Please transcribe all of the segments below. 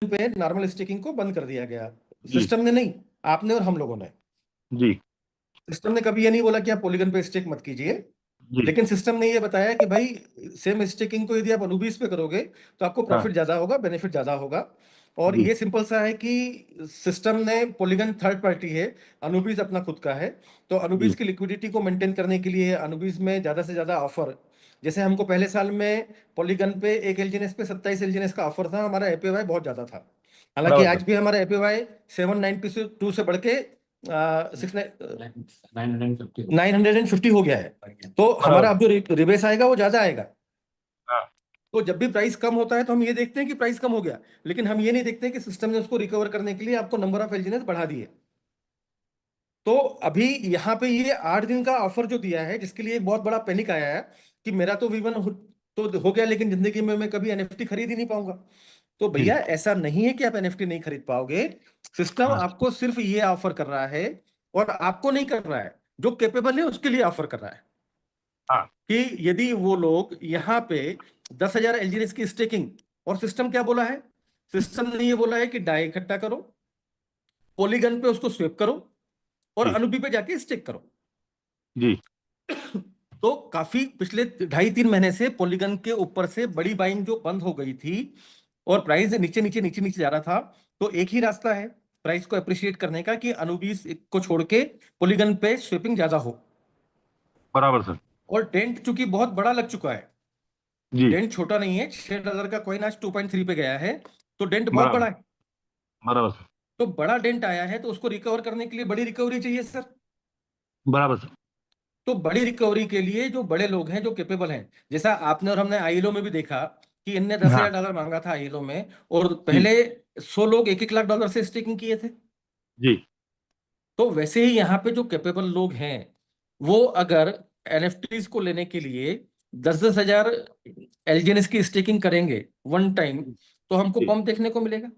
पे normal staking को बंद कर दिया गया। जी सिस्टम ने नहीं, आपने और हम लोगों ने। जी सिस्टम ने कभी ये नहीं बोला कि आप पॉलीगन पे स्टेक मत कीजिए, जी। लेकिन सिस्टम ने ये बताया कि भाई सेम स्टेकिंग को यदि आप अनुबीस पे करोगे तो आपको हाँ प्रॉफिट ज्यादा होगा, बेनिफिट ज्यादा होगा। और जी ये सिंपल सा है कि सिस्टम ने, पॉलीगन थर्ड पार्टी है, अनुबीस अपना खुद का है। तो अनुबीस जी की लिक्विडिटी को मेंटेन करने के लिए अनुबीस में ज्यादा से ज्यादा ऑफर, जैसे हमको पहले साल में पॉलीगन पे एक एलजीएनएस पे 27 एलजीएनएस का ऑफर था, हमारा एपीवाई बहुत ज्यादा था। हालांकि बराबर आज सर। भी हमारा एपीवाई 792 से बढ़ के 950 हो गया है। तो बराबर हमारा अब जो रिबेस आएगा वो ज्यादा आएगा। हाँ तो जब भी प्राइस कम होता है तो हम ये देखते हैं कि प्राइस कम हो गया, लेकिन हम ये नहीं देखते कि सिस्टम ने उसको रिकवर करने के लिए आपको नंबर ऑफ एलजीएनएस बढ़ा दिए। तो अभी यहाँ पे ये 8 दिन का ऑफर जो दिया है, जिसके लिए एक बहुत बड़ा पैनिक आया है कि मेरा तो वीवन तो हो गया, लेकिन जिंदगी में मैं कभी एनएफटी खरीद ही नहीं पाऊंगा। तो जी भैया ऐसा नहीं है कि आप एनएफटी नहीं खरीद पाओगे। सिस्टम हाँ आपको सिर्फ ये ऑफर कर रहा है, और आपको नहीं कर रहा है, जो कैपेबल है उसके लिए ऑफर कर रहा है हाँ कि यदि वो लोग यहाँ पे 10,000 एलजीएस की स्टेकिंग, और सिस्टम क्या बोला है, सिस्टम ने ये बोला है कि डाई इकट्ठा करो, पॉलीगन पे उसको स्वेप करो, और जी अनुबी पे जाके स्टेक करो। जी तो काफी पिछले 2.5-3 महीने से पॉलीगन के ऊपर से बड़ी बाइंग जो बंद हो गई थी, और प्राइस नीचे नीचे नीचे नीचे जा रहा था। तो एक ही रास्ता है प्राइस को अप्रिशिएट करने का कि अनुबीस को छोड़ के पॉलीगन पे स्वेपिंग ज्यादा हो। बराबर सर। और डेंट चूंकि बहुत बड़ा लग चुका है, जी डेंट छोटा नहीं है, $6 का कॉइन आज 2.3 पे गया है, तो डेंट बहुत बराबर बड़ा है। बराबर सर। तो बड़ा डेंट आया है तो उसको रिकवर करने के लिए बड़ी रिकवरी चाहिए सर। बराबर सर। तो बड़ी रिकवरी के लिए जो बड़े लोग हैं, जो कैपेबल हैं, जैसा आपने और हमने आईएलओ में भी देखा कि इनने दस हाँ हजार डॉलर मांगा था आईएलओ में, और जी पहले 100 लोग $1-1 लाख से स्टेकिंग किए थे। जी तो वैसे ही यहाँ पे जो कैपेबल लोग हैं, वो अगर एनएफटीज को लेने के लिए 10-10 हजार एलजीएनएस की स्टेकिंग करेंगे वन टाइम, तो हमको जी पंप देखने को मिलेगा।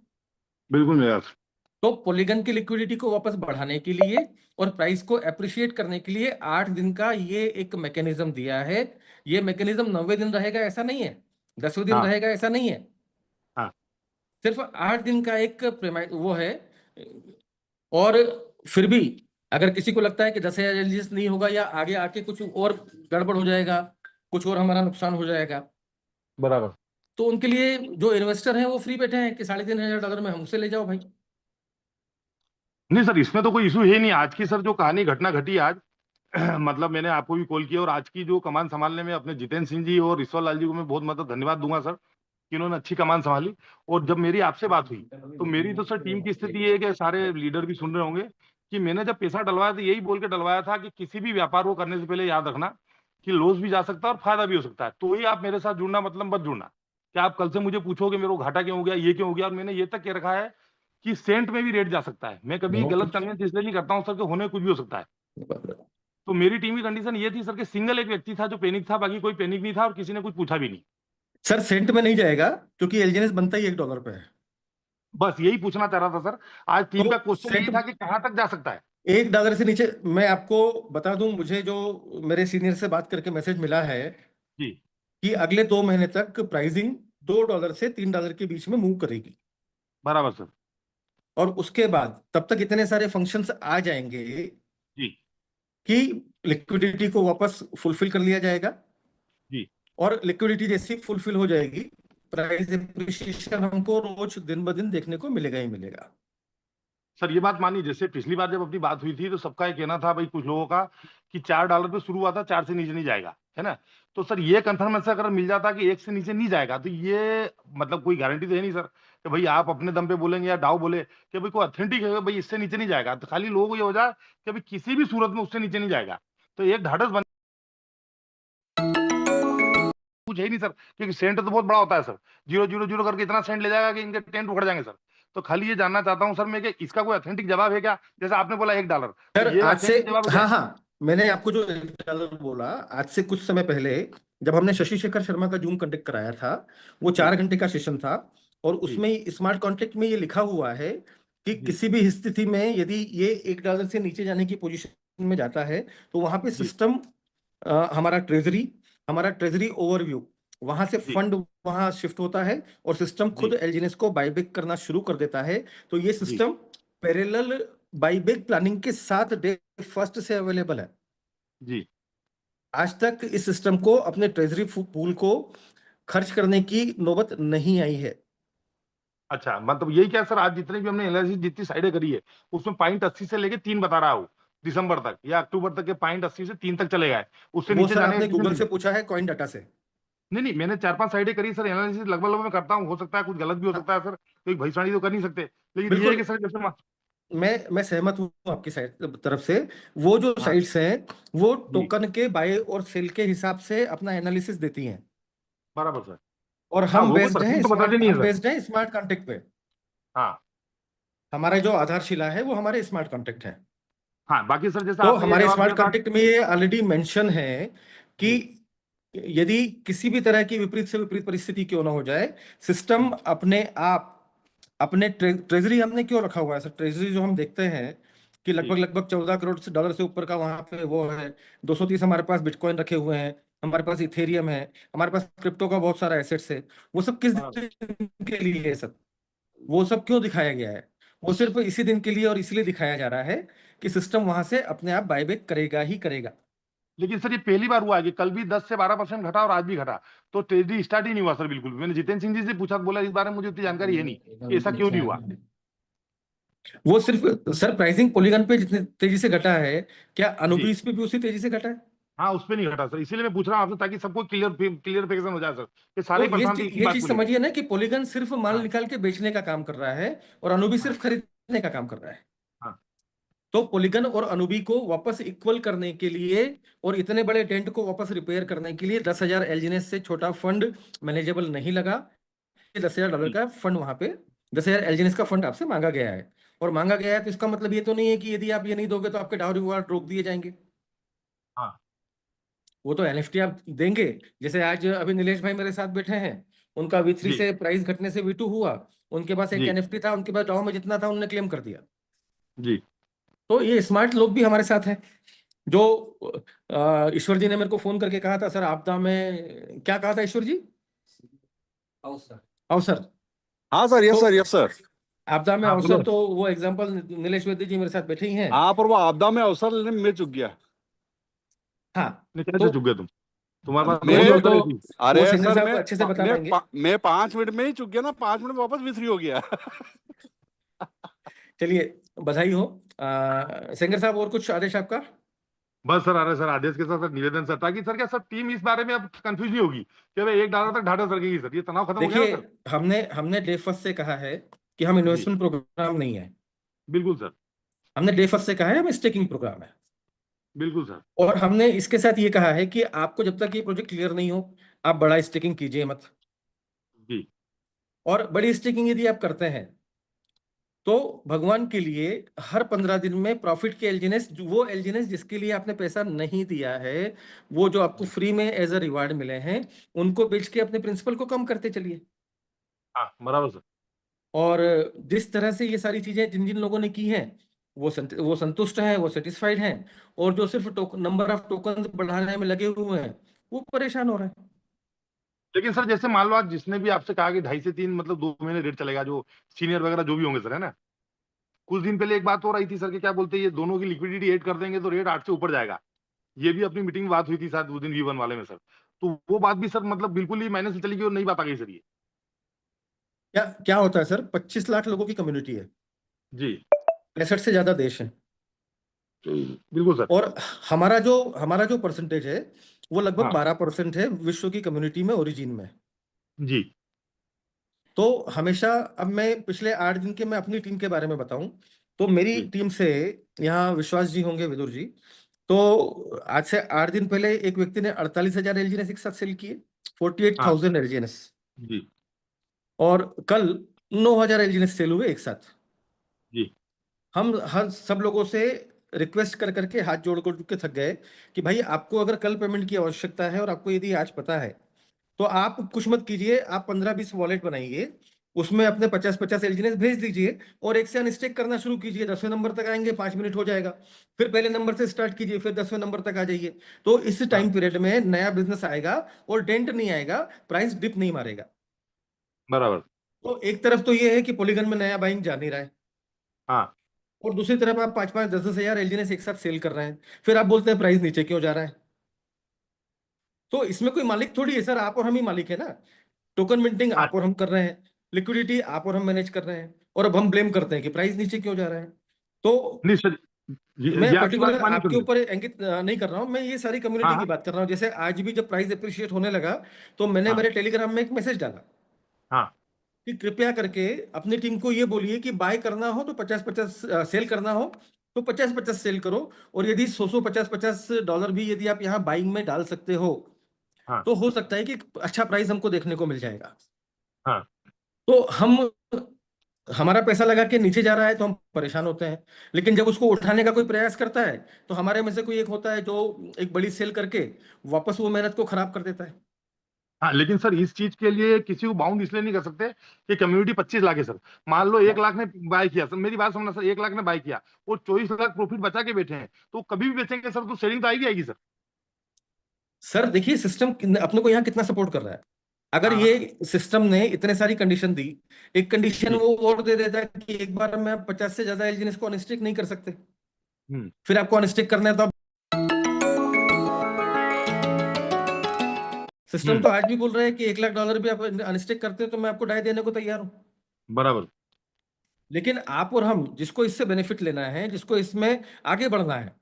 बिल्कुल मेरा सर। तो पॉलीगन की लिक्विडिटी को वापस बढ़ाने के लिए और प्राइस को अप्रिशिएट करने के लिए 8 दिन का ये एक मैकेनिज्म दिया है। ये मैकेनिज्म 90 दिन रहेगा ऐसा नहीं है, 10वें दिन हाँ रहेगा ऐसा नहीं है, हाँ सिर्फ 8 दिन का एक वो है। और फिर भी अगर किसी को लगता है कि 10,000 एलजीएस नहीं होगा, या आगे आके कुछ और गड़बड़ हो जाएगा, कुछ और हमारा नुकसान हो जाएगा, बराबर। तो उनके लिए जो इन्वेस्टर हैं वो फ्री बैठे हैं कि $3,500 में हमसे ले जाओ भाई। नहीं सर, इसमें तो कोई इशू है नहीं। आज की सर जो कहानी घटना घटी आज, मतलब मैंने आपको भी कॉल किया, और आज की जो कमान संभालने में अपने जितेंद्र सिंह जी और ईश्वर लाल जी को मैं बहुत मतलब धन्यवाद दूंगा सर, कि इन्होंने अच्छी कमान संभाली। और जब मेरी आपसे बात हुई, तो मेरी तो सर टीम की स्थिति ये है कि सारे लीडर भी सुन रहे होंगे, कि मैंने जब पैसा डलवाया तो यही बोल के डलवाया था कि किसी भी व्यापार को करने से पहले याद रखना कि लॉस भी जा सकता है और फायदा भी हो सकता है। तो ही आप मेरे साथ जुड़ना, मतलब मत जुड़ना कि आप कल से मुझे पूछोगे मेरे को घाटा क्यों हो गया, ये क्यों हो गया। और मैंने ये तक कह रखा है कि सेंट में भी रेट जा सकता है। मैं कभी गलत कन्वेंस इसलिए नहीं करता हूँ सर, कि होने कुछ भी हो सकता है। तो मेरी टीम की कंडीशन ये थी सर कि सिंगल एक व्यक्ति था जो पैनिक था, बाकी कोई पैनिक नहीं था, और किसी ने कुछ पूछा भी नहीं। सर सेंट में नहीं जाएगा, क्योंकि एलजीएनएस बनता ही $1 पे है। बस यही पूछना चाह रहा था सर। आज टीम का तो क्वेश्चन यही सेंट था कि कहां तक जा सकता है। $1 से नीचे, मैं आपको बता दूं, मुझे जो मेरे सीनियर से बात करके मैसेज मिला है जी कि अगले 2 महीने तक प्राइसिंग $2 से $3 के बीच में मूव करेगी। बराबर सर। और उसके बाद तब तक इतने सारे फंक्शंस आ जाएंगे जी कि लिक्विडिटी को वापस फुलफिल कर लिया जाएगा। जी और लिक्विडिटी जैसी फुलफिल हो जाएगी, प्राइस एप्रिसिएशन हमको रोज दिन ब दिन देखने को मिलेगा ही मिलेगा। सर, ये बात मानी, जैसे पिछली बार जब अपनी बात हुई थी तो सबका ये कहना था भाई, कुछ लोगों का, कि $4 पे शुरू हुआ था, 4 से नीचे नहीं जाएगा, है ना। तो सर ये कंफर्मेशन अगर मिल जाता कि 1 से नीचे नहीं जाएगा, तो ये मतलब कोई गारंटी तो है नहीं सर कि भाई आप अपने दम पे बोलेंगे या डाउ बोले कि भाई कोई ऑथेंटिक है भाई इससे नीचे नहीं जाएगा, तो खाली लोगों को ये हो जाए कि भाई किसी भी सूरत में उससे नीचे नहीं जाएगा। तो एक ढाढ़स बन कुछ है ही नहीं सर, क्योंकि सेंट तो बहुत बड़ा होता है सर। 0.00 करके इतना सेंट ले जाएगा कि इनके टेंट उखड़ जाएंगे सर। तो खाली ये जानना चाहता हूं सर मैं कि इसका कोई ऑथेंटिक जवाब है क्या। जैसे आपने बोला $1, तो सर ये आज से, ऑथेंटिक जवाब है क्या। हाँ हाँ, मैंने आपको जो $1 बोला, आज से कुछ समय पहले जब हमने शशि शेखर शर्मा का जूम कंडक्ट कराया था, वो जी 4 घंटे का सेशन था। और जी उसमें स्मार्ट कॉन्ट्रैक्ट में ये लिखा हुआ है कि जी किसी भी स्थिति में यदि ये $1 से नीचे जाने की पोजीशन में जाता है, तो वहां पे जी सिस्टम, हमारा ट्रेजरी ओवरव्यू वहां से जी फंड वहां शिफ्ट होता है और सिस्टम खुद जी एलजीएनएस को बाईबैक करना शुरू कर देता है। तो ये जी सिस्टम पैरेलल बाईबैक प्लानिंग के साथ डे फर्स्ट से अवेलेबल है। जी। आज तक इस सिस्टम को अपने ट्रेजरी पूल को खर्च करने की नौबत नहीं आई है। अच्छा, मतलब यही क्या सर, आज जितने भी हमने एनालिसिस जितनी साइडें करी है, उसमें पॉइंट 80 से लेके 3 बता रहा हूँ, दिसंबर तक या अक्टूबर तक के पॉइंट 80 से 3 तक चले गए, उससे वो नीचे सर जाने का आपने किसी गूगल ने से नहीं। पूछा है, कॉइन डाटा से? नहीं नहीं, मैंने 4-5 साइडें करी सर एनालिसिस, लगभग लगभग मैं करता हूँ, हो सकता है कुछ गलत भी हो हाँ सकता है सर, कोई भविष्यवाणी तो कर नहीं सकते, लेकिन ये है बिल्कुल, कि सर जैसे मैं सहमत हूँ आपकी साइड तरफ से। वो जो हाँ साइट्स हैं वो जी, टोकन के बाय और सेल के हिसाब से अपना एनालिसिस देती हैं। बराबर सर। और हाँ, वो कोई परसेंट तो बताते नहीं है हम सर। बेस्ड हैं स्मार्ट कॉन्ट्रैक्ट पे। हाँ हमारा जो आधारशिला है वो हमारे स्मार्ट कॉन्ट्रैक्ट है। हाँ, बाकी सर जैसे तो आपने ये हमारे जवाब स्मार्ट दिया था। कॉन्ट्रैक्ट में ये ऑलरेडी मेंशन है कि जी यदि किसी भी तरह की विपरीत से विपरीत परिस्थिति क्यों ना हो जाए, सिस्टम जी अपने आप अपने ट्रेजरी हमने क्यों रखा हुआ है सर? ट्रेजरी जो हम देखते हैं कि लगभग जी लगभग 14 करोड़ से डॉलर से ऊपर का वहां पे वो है। 230 हमारे पास बिटकॉइन रखे हुए हैं, हमारे पास इथेरियम है, हमारे पास क्रिप्टो का बहुत सारा एसेट्स है। वो सब किस हाँ दिन के लिए है सर? वो सब क्यों दिखाया गया है? वो सिर्फ इसी दिन के लिए और इसलिए दिखाया जा रहा है कि सिस्टम वहां से अपने आप बायबैक करेगा ही करेगा। लेकिन सर ये पहली बार हुआ है कि कल भी 10 से 12% घटा और आज भी घटा, तो ट्रेजरी स्टार्ट ही नहीं हुआ सर बिल्कुल भी। मैंने जितेंद्र सिंह जी से पूछा तो बोला इस बारे में मुझे उतनी जानकारी है नहीं कि ऐसा क्यों नहीं हुआ। वो सिर्फ सर प्राइसिंग पॉलीगन पे जितनी तेजी से घटा है, क्या जी अनुबीस पे भी उसी तेजी से घटा है? हाँ, उस पर नहीं घटा सर, इसीलिए मैं पूछ रहा हूँ आपसे ताकि सबको क्लियरिफिकेशन हो जाए सर, कि सारे तो ही परेशान थे इसी ये बात चीज को लेकर। समझिए ना कि पॉलीगन सिर्फ माल हाँ निकाल के बेचने का काम कर रहा है और अनुबी हाँ सिर्फ खरीदने का काम कर रहा है। हाँ तो पॉलीगन और अनुबी को वापस इक्वल करने के लिए और इतने बड़े डेंट को वापस रिपेयर करने के लिए 10,000 एलजीएनएस से छोटा फंड मैनेजेबल नहीं लगा। 10,000 डॉलर जी का फंड वहां पे, 10,000 एलजीएनएस का फंड आपसे मांगा गया है। और मांगा गया है तो इसका मतलब ये तो नहीं है कि यदि आप ये नहीं दोगे तो आपके डाउ रिवार्ड रोक दिए जाएंगे। हाँ वो तो एनएफटी आप देंगे। जैसे आज अभी नीलेश भाई मेरे साथ बैठे हैं, उनका वी3 जी से प्राइस घटने से वी2 हुआ। उनके पास एक जी एनएफटी था, उनके पास डाउ में जितना था उन्होंने क्लेम कर दिया। जी तो ये स्मार्ट लोग भी हमारे साथ हैं। जो ईश्वर जी ने मेरे को फोन करके कहा था, सर आपदा में क्या कहा था ईश्वर जी? अवसर। अवसर। हाँ सर, यस तो सर, यस सर। आपदा में हाँ बोलो। अवसर, तो वो एग्जांपल नीलेश वैद्य जी मेरे साथ बैठे ही हैं। हाँ, पर वो आपदा में अवसर लेने में मिल चुक गया। हाँ। नहीं, कैसे तो चुक गए तुम, तुम्हारे पास वो नौकरी तो मैं उतर रही थी। वो अरे सिंगर सर, साहब अच्छे से बता पाएंगे। मैं 5 मिनट में ही चुक गया ना, 5 मिनट में वापस विथ्री हो गया। चलिए, बधाई हो। सिंगर साहब, और कुछ आदेश आपका? बस सर, अरे सर आदेश के साथ सर निवेदन सर, ताकि सर क्या सब टीम इस बारे में अब कंफ्यूज नहीं होगी कि भाई एक डालर तक ढाढ़स रखेगी सर, ये तनाव खत्म हो गया ना देखिए, सर। हमने हमने डे फर्स्ट से कहा है कि हम जी इन्वेस्टमेंट प्रोग्राम नहीं है। बिल्कुल सर। हमने डे फर्स्ट से कहा है हम स्टेकिंग प्रोग्राम है। बिल्कुल सर। और हमने इसके साथ ये कहा है कि आपको जब तक ये प्रोजेक्ट क्लियर नहीं हो, आप बड़ा स्टेकिंग कीजिए मत। जी और बड़ी स्टेकिंग यदि आप करते हैं तो भगवान के लिए हर 15 दिन में प्रॉफिट के एलजीएनएस, वो एलजीएनएस जिसके लिए आपने पैसा नहीं दिया है, वो जो आपको जी फ्री में एज अ रिवार्ड मिले हैं, उनको बेच के अपने प्रिंसिपल को कम करते चलिए। हाँ बराबर सर। और जिस तरह से ये सारी चीजें जिन जिन लोगों ने की हैं, वो संतुष्ट हैं, वो सेटिस्फाइड हैं। और जो सिर्फ नंबर ऑफ टोकन बढ़ाने में लगे हुए हैं, वो परेशान हो रहे हैं। लेकिन सर जैसे मान लो आज जिसने भी आपसे कहा कि 2.5 से 3 मतलब 2 महीने रेट चलेगा, जो सीनियर वगैरह जो भी होंगे सर, है ना, कुछ दिन पहले एक बात हो रही थी सर कि क्या बोलते हैं, ये दोनों की लिक्विडिटी ऐड कर देंगे तो रेट 8 से ऊपर जाएगा। ये भी अपनी मीटिंग में बात हुई थी शायद उस दिन V1 वाले में सर, तो वो बात भी सर मतलब बिल्कुल ही मायने से चली गई और नई बात आ गई सर ये। क्या क्या होता है सर, 25 लाख लोगों की कम्युनिटी है, जी 65 से ज्यादा देश है। तो बिल्कुल सर। और हमारा जो परसेंटेज है वो लगभग हाँ 12% है विश्व की कम्युनिटी में, ओरिजिन में। जी तो हमेशा, अब मैं पिछले 8 दिन के मैं अपनी टीम के बारे में बताऊं, तो मेरी जी टीम से, यहाँ विश्वास जी होंगे, विदुर जी, तो आज से 8 दिन पहले एक व्यक्ति ने 48,000 एलजीएनएस एक साथ सेल किए, फोर्टी एट हाँ थाउजेंड एलजीएनएस। जी और कल 9,000 एलजीएनएस सेल हुए एक साथ। जी हम हर सब लोगों से रिक्वेस्ट कर करके हाथ जोड़ कर के थक गए कि भाई, आपको अगर कल पेमेंट की आवश्यकता है और आपको यदि आज पता है, तो आप कुछ मत कीजिए, आप 15-20 वॉलेट बनाइए उसमें अपने 50-50 एलजीनेस भेज दीजिए और एक से अनस्टेक करना शुरू कीजिए। 10वें नंबर तक आएंगे, 5 मिनट हो जाएगा। फिर पहले नंबर से स्टार्ट कीजिए, फिर 10वें नंबर तक आ जाइए। तो इस हाँ टाइम पीरियड में नया बिजनेस आएगा और डेंट नहीं आएगा, प्राइस डिप नहीं मारेगा। बराबर। तो एक तरफ तो ये है कि पॉलीगन में नया बाइंग जा नहीं रहा है, हाँ और दूसरी तरफ आप 5-5, 10-10 हजार एलजीनेस एक साथ सेल कर रहे हैं। फिर आप बोलते हैं प्राइस नीचे क्यों जा रहा है? तो इसमें कोई मालिक थोड़ी है सर, आप और हम ही मालिक है ना। टोकन मिंटिंग हाँ। आप और हम कर रहे हैं, लिक्विडिटी आप और हम मैनेज कर रहे हैं, और अब हम ब्लेम करते हैं कि प्राइस नीचे क्यों जा रहा है। तो नहीं सर, मैं ये आपकी बात पर्टिकुलर मानी आपके सुनिए। ऊपर इंगित नहीं कर रहा हूं, मैं ये सारी हाँ कम्युनिटी की हाँ बात कर रहा हूं। जैसे आज भी जब प्राइस अप्रिशिएट होने लगा, तो मैंने हाँ मेरे टेलीग्राम में एक मैसेज डाला हाँ। कि कृपया करके अपनी टीम को ये बोलिए कि बाय करना हो तो 50-50 सेल करना हो तो 50-50 सेल करो। और यदि 100 $50-50 भी यदि आप यहाँ बाइंग में डाल सकते हो, हाँ तो हो सकता है कि अच्छा प्राइस हमको देखने को मिल जाएगा। हाँ। तो हम, हमारा पैसा लगा के नीचे जा रहा है तो हम परेशान होते हैं, लेकिन जब उसको उठाने का कोई प्रयास करता है तो हमारे में से कोई एक होता है जो एक बड़ी सेल करके वापस वो मेहनत को खराब कर देता है। हाँ लेकिन सर इस चीज के लिए किसी को बाउंड इसलिए नहीं कर सकते कि कम्युनिटी 25 लाख है सर। मान लो 1 लाख ने बाय किया सर, मेरी बात समझना सर, 1 लाख ने बाय किया और 24 लाख प्रॉफिट बचा के बैठे हैं, तो कभी भी बेचेंगे सर तो सेलिंग तो आएगी आएगी सर। सर देखिए, सिस्टम अपने को यहाँ कितना सपोर्ट कर रहा है। अगर हाँ ये सिस्टम ने इतने सारी कंडीशन दी, एक कंडीशन जी। वो और दे देता है कि एक बार में आप 50 से ज्यादा एलजीनेस को अनस्टिक नहीं कर सकते। हम्म फिर आपको अनस्टिक करना है तो आप, सिस्टम हम्म। तो आज भी बोल रहे हैं कि $1 लाख भी आप अनस्टिक करते हो तो मैं आपको डाई देने को तैयार हूं। बराबर। लेकिन आप और हम, जिसको इससे बेनिफिट लेना है, जिसको इसमें आगे बढ़ना है,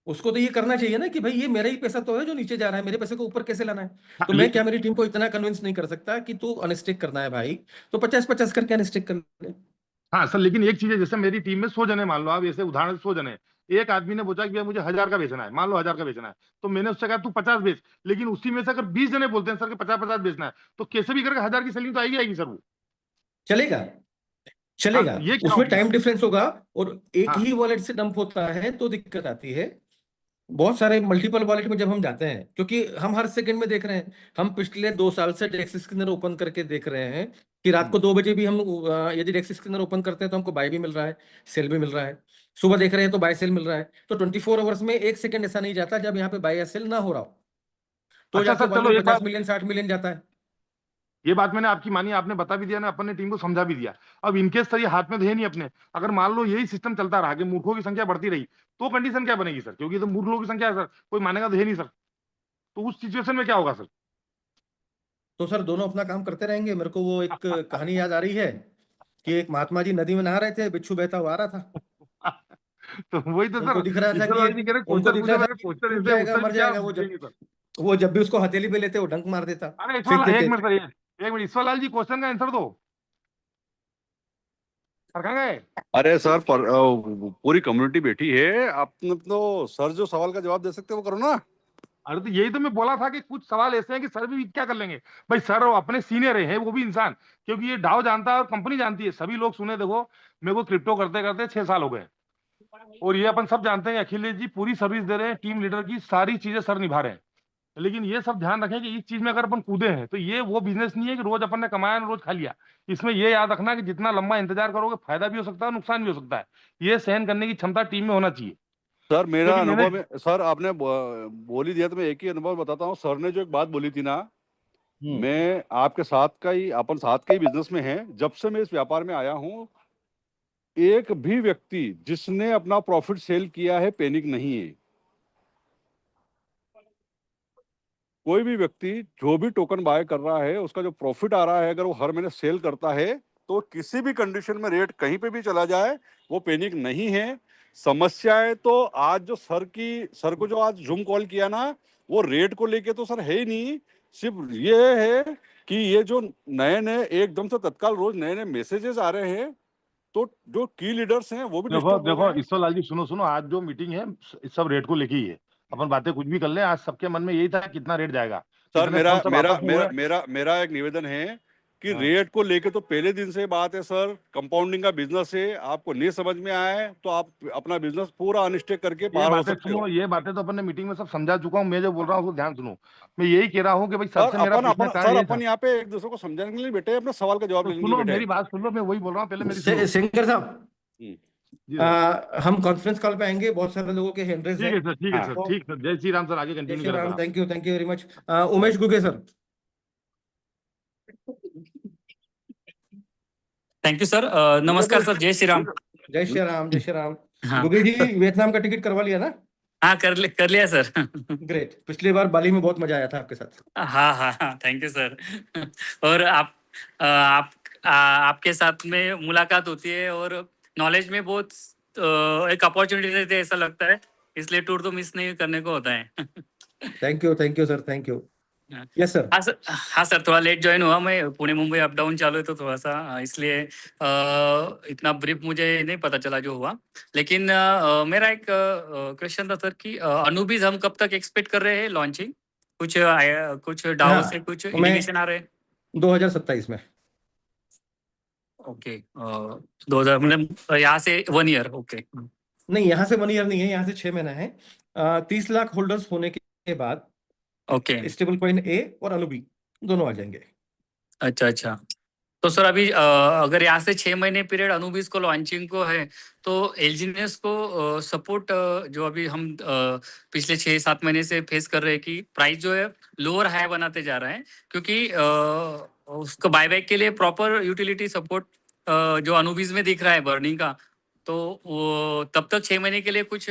उसको तो ये करना चाहिए ना कि भाई ये मेरा ही पैसा तो है जो नीचे जा रहा है, मेरे पैसे को ऊपर कैसे लाना है। हाँ, तो मैं क्या मेरी टीम को इतना कन्विंस नहीं कर सकता कि तू अनस्टिक करना है भाई, तो 50-50 करके अनस्टिक कर ले। हाँ सर, लेकिन एक चीज है, जैसे मेरी टीम में 100 जने, मान लो आप ऐसे उदाहरण 100 जने, एक आदमी ने पूछा कि भैया मुझे 1000 का बेचना है, मान लो 1000 का बेचना है, तो मैंने उससे कहा तू 50 बेच। लेकिन उसी में से अगर 20 जने बोलते हैं सर कि 50-50 बेचना है, तो कैसे भी करके 1000 की सेलिंग तो आएगी आएगी सर वो। चलेगा, हाँ चलेगा। ये क्या हो उसमें गया। टाइम डिफरेंस होगा, और एक हाँ ही वॉलेट से डंप होता है तो दिक्कत आती है। बहुत सारे मल्टीपल वॉलेट में जब हम जाते हैं, क्योंकि हम हर सेकंड में देख रहे हैं, हम पिछले 2 साल से डेक्स स्कैनर ओपन करके देख रहे हैं कि रात को 2 बजे भी हम यदि डेक्स स्कैनर ओपन करते हैं तो हमको बाय भी मिल रहा है, सेल भी मिल रहा है। सुबह देख रहे हैं तो बाय सेल मिल रहा है। तो 24 आवर्स में एक सेकंड ऐसा नहीं जाता जब यहाँ पे बाय या सेल ना हो रहा हो, तो अच्छा जाके सर, चलो वॉल्यूम एक 50 मिलियन 60 मिलियन जाता है। ये बात मैंने आपकी मानी, आपने बता भी दिया ना, अपन ने टीम को समझा भी दिया। अब इनकेस सर ये हाथ में तो है नहीं अपने, अगर मान लो यही सिस्टम चलता रहा कि मूर्खों की संख्या बढ़ती रही, तो कंडीशन क्या बनेगी सर, क्योंकि तो मूर्ख लोगों की संख्या है सर, कोई मानेगा तो है नहीं सर। तो उस सिचुएशन में क्या होगा सर। तो सर दोनों अपना काम करते रहेंगे। मेरे को वो एक कहानी याद आ रही है कि एक महात्मा जी नदी में नहा रहे थे, बिच्छू बहता हुआ आ रहा था। तो वही तो उनको सर, दिख रहा था कि ईश्वर ये, लाल जी कह रहे उनको क्वेश्चन दिख पूछे, रहा था मैंने कि क्वेश्चन डूब ऐसे जाएगा, उत्तर मर क्या जाएगा। वो जब देंगे सर। वो जब भी उसको हथेली पे लेते वो डंक मार देता, अरे ईश्वर फेंक लाल, एक देते। मिनट सर, एक मिनट ईश्वर लाल जी, क्वेश्चन का आंसर दो। सर कहाँ गए। अरे सर पूरी कम्युनिटी बैठी है, आपने तो सर जो सवाल का जवाब दे सकते हैं वो करो ना। अरे तो यही तो मैं बोला था कि कुछ सवाल ऐसे हैं कि सर भी क्या कर लेंगे। भाई सर अपने सीनियर हैं, वो भी इंसान, क्योंकि ये डाव जानता है और कंपनी जानती है, सभी लोग सुने। देखो मेरे को क्रिप्टो करते करते 6 साल हो गए, और ये अपन सब जानते हैं अखिलेश जी पूरी सर्विस दे रहे हैं, टीम लीडर की सारी चीजें सर निभा रहे हैं। लेकिन ये सब ध्यान रखें कि इस चीज में अगर अपन कूदे हैं तो ये वो बिजनेस नहीं है कि रोज अपन ने कमाया और रोज खा लिया। इसमें ये याद रखना कि जितना लंबा इंतजार करोगे फायदा भी हो सकता है, नुकसान भी हो सकता है। ये सहन करने की क्षमता टीम में होना चाहिए। सर मेरा क्योंकि मैंने, अनुभव में, सर आपने बोल ही दिया तो मैं एक ही अनुभव बताता हूँ। सर ने जो एक बात बोली थी ना, मैं आपके साथ का ही, अपन साथ के ही बिजनेस में हैं, जब से मैं इस व्यापार में आया हूँ, एक भी व्यक्ति जिसने अपना प्रॉफिट सेल किया है पैनिक नहीं है। कोई भी व्यक्ति जो भी टोकन बाय कर रहा है, उसका जो प्रॉफिट आ रहा है, अगर वो हर महीने सेल करता है, तो किसी भी कंडीशन में रेट कहीं पे भी चला जाए वो पैनिक नहीं है। समस्याएं तो आज जो सर को जो आज जूम कॉल किया ना, वो रेट को लेके तो सर है ही नहीं। सिर्फ ये है कि ये जो नए नए एकदम से तत्काल रोज नए नए मैसेजेस आ रहे हैं, तो जो की लीडर्स हैं वो भी देखो डिस्टर्ब हो देखो रहे हैं। ईश्वर लाल जी, सुनो सुनो, आज जो मीटिंग है सब रेट को लेके ही है। अपन बातें कुछ भी कर लें, आज सबके मन में यही था कितना रेट जाएगा, सर इतने मेरा फोन सब मेरा आपस में मेरा हुए। मेरा मेरा एक निवेदन है कि हाँ। रेट को लेके तो पहले दिन से बात है सर, कंपाउंडिंग का बिजनेस है, आपको नहीं समझ में आया है तो आप अपना बिजनेस पूरा अनस्टे करके ये बाहर हो बातें सकते हो। सुनो, ये बातें तो अपन ने मीटिंग में सब समझा चुका हूँ। मैं जो बोल रहा हूँ उसको ध्यान सुनो। मैं यही कह रहा हूँ कि भाई सर सर से मेरा अपन पूछने अपन का सर कारण ये था। अपन यहाँ पे एक दूसरे को समझाने के लिए नहीं बैठे हैं, अपने सवाल का जवाब तो लेने के लिए सुनो, बैठे मेरी बात सुन लो, मैं वही बोल रहा हूँ, पहले मेरी सुनो। शंकर साहब, हैं। जी सर। हम कॉन्फ्रेंस कॉल पे आएंगे, बहुत सारे लोगों के हैंड रेज ठीक है। है सर, ठीक है हाँ सर, तो ठीक सर। जय श्री राम सर, आगे जय कंटिन्यू श्री करें सर राम, आप। Thank you very much. Umesh Guge sir. Thank you sir. Guge नमस्कार सर, सर, जय श्री राम। जय श्री राम, जय श्री राम। हाँ गुगे जी, वियतनाम का टिकट करवा लिया ना? हाँ, कर लिया सर। ग्रेट, पिछली बार बाली में बहुत मजा आया था आपके साथ। हाँ हाँ हाँ, थैंक यू सर। और आपके साथ में मुलाकात होती है और नॉलेज में बहुत एक अपॉर्चुनिटी रहती है, ऐसा लगता है, इसलिए टूर तो मिस नहीं करने को होता है। Thank you sir, thank you. Yes sir. हाँ सर, थोड़ा लेट ज्वाइन हुआ, मैं पुणे मुंबई अप डाउन चालू है तो थोड़ा सा इसलिए इतना ब्रीफ मुझे नहीं पता चला जो हुआ। लेकिन मेरा एक क्वेश्चन था सर कि अनुबीज हम कब तक एक्सपेक्ट कर रहे हैं लॉन्चिंग? कुछ डाउ से कुछ हाँ, मैं इंडिकेशन आ रहे हैं? 2027 में। ओके, 2000 मतलब यहाँ से 1 ईयर? ओके। नहीं, यहाँ से 1 ईयर नहीं है, यहाँ से 6 महीना है। 30 लाख होल्डर्स होने के बाद ओके, स्टेबल कॉइन ए और अनुबी दोनों आ जाएंगे। अच्छा अच्छा। तो सर अभी अगर यहाँ से 6 महीने पीरियड अनुबीज को लॉन्चिंग को है, तो एलजीनियस को सपोर्ट जो अभी हम पिछले 6-7 महीने से फेस कर रहे हैं कि प्राइस जो है लोअर हाई बनाते जा रहे हैं, क्योंकि उसको बायबैक के लिए प्रॉपर यूटिलिटी सपोर्ट जो अनुबीज में दिख रहा है बर्निंग का, तो वो तब तक 6 महीने के लिए कुछ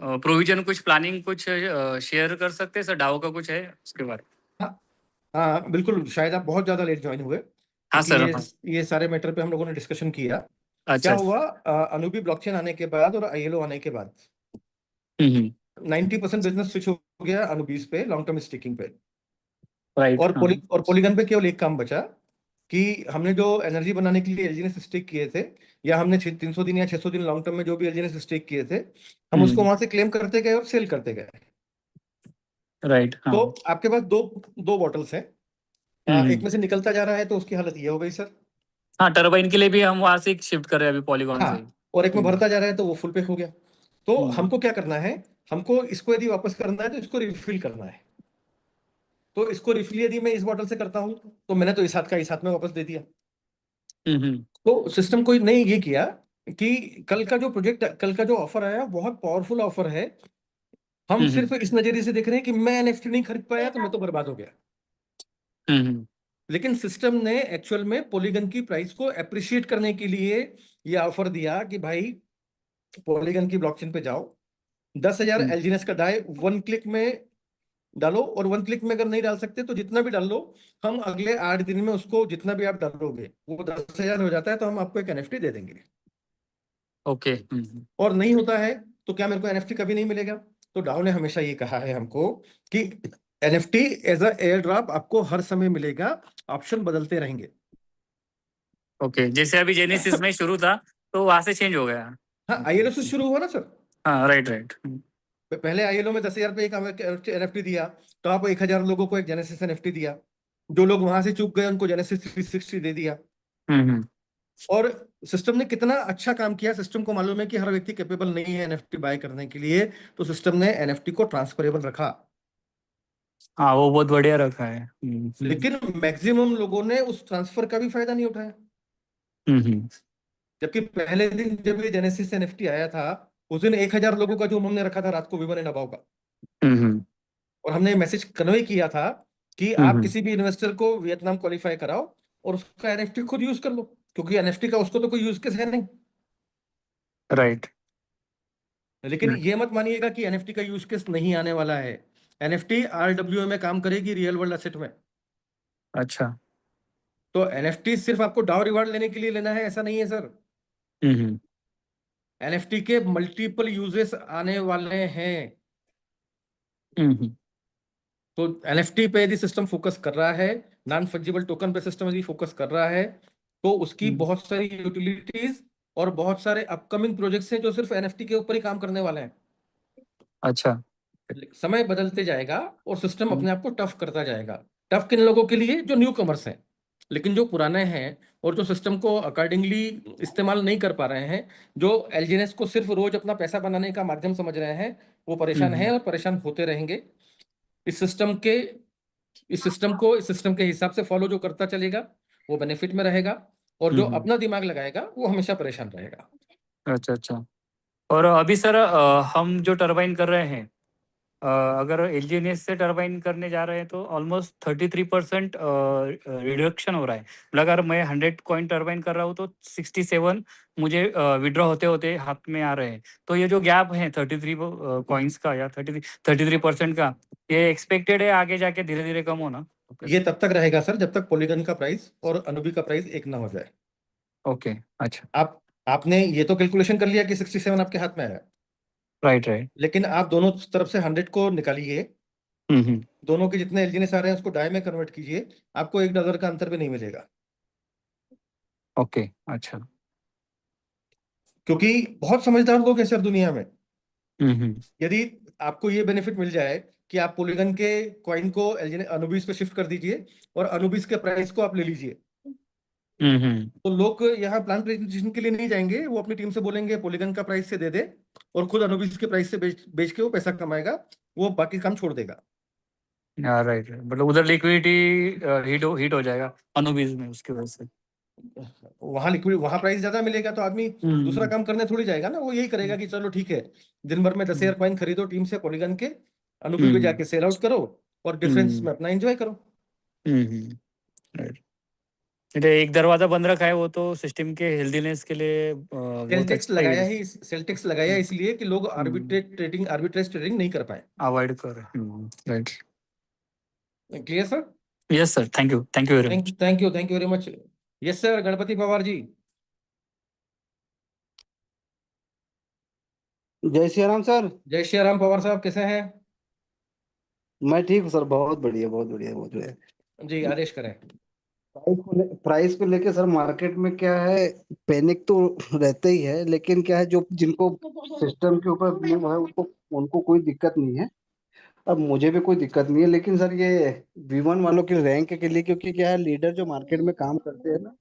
प्रोविजन, कुछ प्लानिंग, कुछ शेयर कर सकते हैं सर? डाउ का कुछ है उसके बारे में? हाँ हाँ, बिल्कुल। शायद आप बहुत ज्यादा लेट ज्वाइन हुए, हाँ क्योंकि सर, ये हाँ। ये सारे मैटर पे हम लोगों ने डिस्कशन किया। क्या अच्छा। हुआ, अनुबी ब्लॉकचेन आने के बाद और आईएलओ आने के बाद हम्म। 90% बिजनेस स्विच हो गया अनुबीज पे, लॉन्ग टर्म स्टिकिंग पे। राइट, हाँ। और पॉलीगन पे केवल एक काम बचा कि हमने जो एनर्जी बनाने के लिए एलजीएनएस स्टेक किए थे, या हमने 300 दिन या 600 दिन लॉन्ग टर्म में जो भी एलजीएनएस स्टेक किए थे, हम उसको हम्म। वहां से क्लेम करते गए और सेल करते गए। राइट, हाँ। तो आपके पास दो दो बॉटल्स हैं। एक हम्म। में से निकलता जा रहा है, तो उसकी हालत ये हो गई सर। हाँ, टरबाइन के लिए भी हम वहां से शिफ्ट कर रहे हैं अभी पॉलीगॉन से ही। हाँ, और एक में हम्म। भरता जा रहा है, तो वो फुल पैक हो गया। तो हम्म। हमको क्या करना है, हमको इसको यदि वापस करना है तो इसको रिफिल करना है। तो इसको रिफिल यदि मैं इस बॉटल से करता हूं, तो मैंने तो इस हाथ का इस हाथ में वापस दे दिया। हम्म। तो सिस्टम कोई ने ये किया कि कल का जो ऑफर आया बहुत पावरफुल ऑफर है। हम हम्म। सिर्फ इस नजरिए से देख रहे हैं कि मैं एनएफटी नहीं खरीद पाया तो मैं तो बर्बाद हो गया। हम्म। लेकिन सिस्टम ने एक्चुअल में पॉलीगन की प्राइस को अप्रिशिएट करने के लिए ये ऑफर दिया कि भाई पॉलीगन की ब्लॉकचेन पे जाओ, 10,000 हम्म। एलजीएनएस का डाई 1 क्लिक में डालो, और 1 क्लिक में अगर नहीं डाल सकते तो जितना भी डाल लो, हम अगले 8 दिन में उसको जितना भी आप डालोगे वो 10,000 हो जाता है, तो हम आपको एक एनएफटी दे देंगे। ओके। और नहीं होता है तो क्या मेरे को एनएफटी कभी नहीं मिलेगा? तो डाउ ने हमेशा ये कहा है हमको कि NFT as a air drop आपको हर समय मिलेगा, ऑप्शन बदलते रहेंगे। ओके, जैसे अभी जेनेसिस में शुरू था तो वहां से चेंज हो गया। हाँ, आईएलओ से शुरू हुआ ना सर। हाँ, राइट राइट। पहले आईएलओ में 10,000 पे एक एनएफटी दिया, तो आप 1,000 लोगों को एक जेनेसिस एनएफटी दिया। जो लोग वहां से चूक गए उनको जेनेसिस 360 दे दिया। हम्म। और सिस्टम ने कितना अच्छा काम किया, सिस्टम को मालूम है कि हर व्यक्ति कैपेबल नहीं है एनएफटी बाय करने के लिए, तो सिस्टम ने एनएफटी को ट्रांसफरेबल रखा। हाँ, वो बहुत बढ़िया रखा है। लेकिन मैक्सिमम लोगों ने उस ट्रांसफर का भी फायदा नहीं उठाया। हम्म। जबकि पहले दिन जब ये जेनेसिस एनएफटी आया था, उस दिन 1,000 लोगों का जो हमने रखा था रात को विवन एंड अबाव का, हम्म। और हमने मैसेज कन्वे किया था कि आप हम्म। किसी भी इन्वेस्टर को वियतनाम क्वालिफाई कराओ और उसका एनएफटी खुद यूज कर लो, क्योंकि एनएफटी का उसको तो कोई यूज केस है नहीं। राइट। लेकिन ये मत मानिएगा कि एनएफटी का यूज केस नहीं आने वाला है। एनएफटी आरडब्ल्यूए में काम करेगी, रियल वर्ल्ड एसेट में। अच्छा। तो एनएफटी सिर्फ आपको डाउ रिवार्ड लेने के लिए लेना है ऐसा नहीं है सर। हम्म। एनएफटी के मल्टीपल यूजेस आने वाले हैं। हम्म। तो एनएफटी पे यदि सिस्टम फोकस कर रहा है, नॉन फंजिबल टोकन पे सिस्टम यदि फोकस कर रहा है, तो उसकी बहुत सारी यूटिलिटीज और बहुत सारे अपकमिंग प्रोजेक्ट्स हैं जो सिर्फ एनएफटी के ऊपर ही काम करने वाले हैं। अच्छा। समय बदलते जाएगा और सिस्टम अपने आप को टफ करता जाएगा। टफ किन लोगों के लिए? जो न्यू कमर्स हैं। लेकिन जो पुराने हैं और जो सिस्टम को अकॉर्डिंगली इस्तेमाल नहीं कर पा रहे हैं, जो एलजीएनएस को सिर्फ रोज अपना पैसा बनाने का माध्यम समझ रहे हैं, वो परेशान हैं और परेशान होते रहेंगे। इस सिस्टम के इस सिस्टम के हिसाब से फॉलो जो करता चलेगा वो बेनिफिट में रहेगा, और जो अपना दिमाग लगाएगा वो हमेशा परेशान रहेगा। अच्छा अच्छा। और अभी सर हम जो टरबाइन कर रहे हैं, अगर एलजीएनएस से टरबाइन करने जा रहे हैं तो ऑलमोस्ट 33% रिडक्शन हो रहा है। मतलब अगर मैं 100 कॉइन टरबाइन कर रहा हूँ तो 67 मुझे विड्रॉ होते होते हाथ में आ रहे हैं। तो ये जो गैप है 33 कॉइन्स का या 33% का, ये एक्सपेक्टेड है आगे जाके धीरे धीरे कम होना? ये तब तक रहेगा सर जब तक पॉलीगन का प्राइस और अनुबी का प्राइस एक ना हो जाए। ओके अच्छा। आपने ये तो कैलकुलेशन कर लिया कि 67 आपके हाथ में है, राइट राइट। लेकिन आप दोनों तरफ से 100 को निकालिए, दोनों के जितने एलजीएनएस आ रहे हैं उसको डाई में कन्वर्ट कीजिए, आपको $1 का अंतर भी नहीं मिलेगा। ओके अच्छा। क्योंकि बहुत समझदार लोग हैं सर दुनिया में। हम्म। यदि आपको ये बेनिफिट मिल जाए कि आप पॉलीगन के कॉइन को अनुबीस पे शिफ्ट कर दीजिए और अनुबीस के प्राइस को आप ले लीजिए, तो लोग यहाँ प्लान प्रेजेंटेशन के लिए नहीं जाएंगे, वो अपनी टीम से बोलेंगे पॉलीगन का प्राइस से दे दे, और खुद अनुबीस के प्राइस से बेच के वो पैसा कमाएगा, वो बाकी काम छोड़ देगा। Right right. मतलब उधर लिक्विडिटी हिट हो जाएगा अनुबीज में उसकी वजह से। वहां प्राइस ज्यादा मिलेगा तो आदमी दूसरा काम करने थोड़ी जाएगा ना, वो यही करेगा कि चलो ठीक है, दिन भर में 10,000 कॉइन खरीदो टीम से पॉलीगन के, अनुबी पे जाके सेल आउट करो और डिफरेंस में अपना एंजॉय करो। राइट। एक दरवाजा बंद रखा है वो तो सिस्टम के हेल्दीनेस के लिए बहुत अच्छा है। सेल टैक्स लगाया इसलिए कि लोग आर्बिट्रेज ट्रेडिंग नहीं कर पाए। अवॉइड कर। Right. Clear sir? Yes sir, thank you very much. Thank you very much. Yes sir, Ganpati Pawar ji. जय श्री राम सर। जय श्री राम पवार साहब, कैसे हैं? मैं ठीक हूँ सर, बहुत बढ़िया बहुत बढ़िया बहुत बढ़िया। जी आदेश करें। प्राइस को लेके सर मार्केट में क्या है, पैनिक तो रहता ही है, लेकिन क्या है जो जिनको सिस्टम के ऊपर बिलीव है उनको उनको कोई दिक्कत नहीं है। अब मुझे भी कोई दिक्कत नहीं है, लेकिन सर ये V1 वालों के रैंक के लिए, क्योंकि क्या है लीडर जो मार्केट में काम करते हैं ना,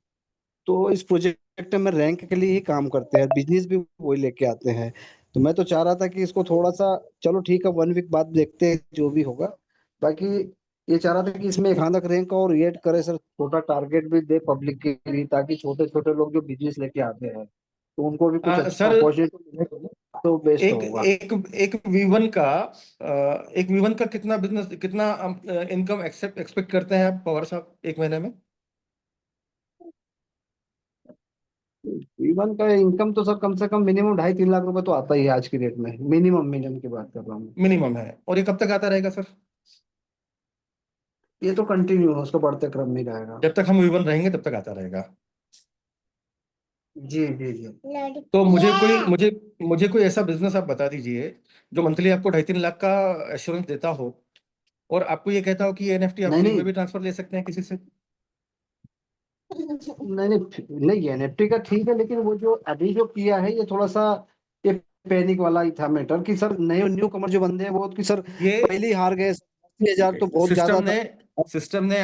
तो इस प्रोजेक्ट में रैंक के लिए ही काम करते हैं, बिजनेस भी वही लेके आते हैं। तो मैं तो चाह रहा था कि इसको थोड़ा सा, चलो ठीक है 1 वीक बाद देखते हैं जो भी होगा। बाकी ये चाह रहा था कि इसमें एक आधा रैंक और ऐड करे सर, छोटा टारगेट भी दे पब्लिक के लिए, ताकि छोटे छोटे लोग जो बिजनेस लेके आते हैं तो उनको भी कुछ अच्छा सर अपॉर्चुनिटी मिले तो बेस्ट एक होगा। एक एक V1 का एक V1 का कितना इनकम एक्सपेक्ट करते हैं आप पवार साहब एक महीने में? V1 का इनकम तो सर कम से कम मिनिमम 2.5-3 लाख रुपए तो आता ही है आज की डेट में, मिनिमम की बात कर रहा हूँ। मिनिमम है, और ये कब तक आता रहेगा सर? ये तो कंटिन्यू है, उसको बढ़ते क्रम में जाएगा। जब तक हम V1 रहेंगे तब तक आता रहेगा। जी जी जी। तो मुझे कोई ऐसा बिजनेस आप बता दीजिए जो मंथली आपको 2.5-3 लाख का एश्योरेंस देता हो, और आपको ये कहता हो कि ये एनएफटी आप नहीं फ्री नहीं में भी ट्रांसफर ले सकते हैं किसी से। नहीं नहीं नहीं, एनएफटी का ठीक है, लेकिन वो जो अभी जो किया है ये थोड़ा सा, ये पैनिक वाला ही था मैटर, कि सर नए न्यू कमर जो बंदे हैं वो कि सर ये पहले ही हार गए, 80,000 तो बहुत सिस्टम ज्यादा ने था। हाँ सिस्टम ने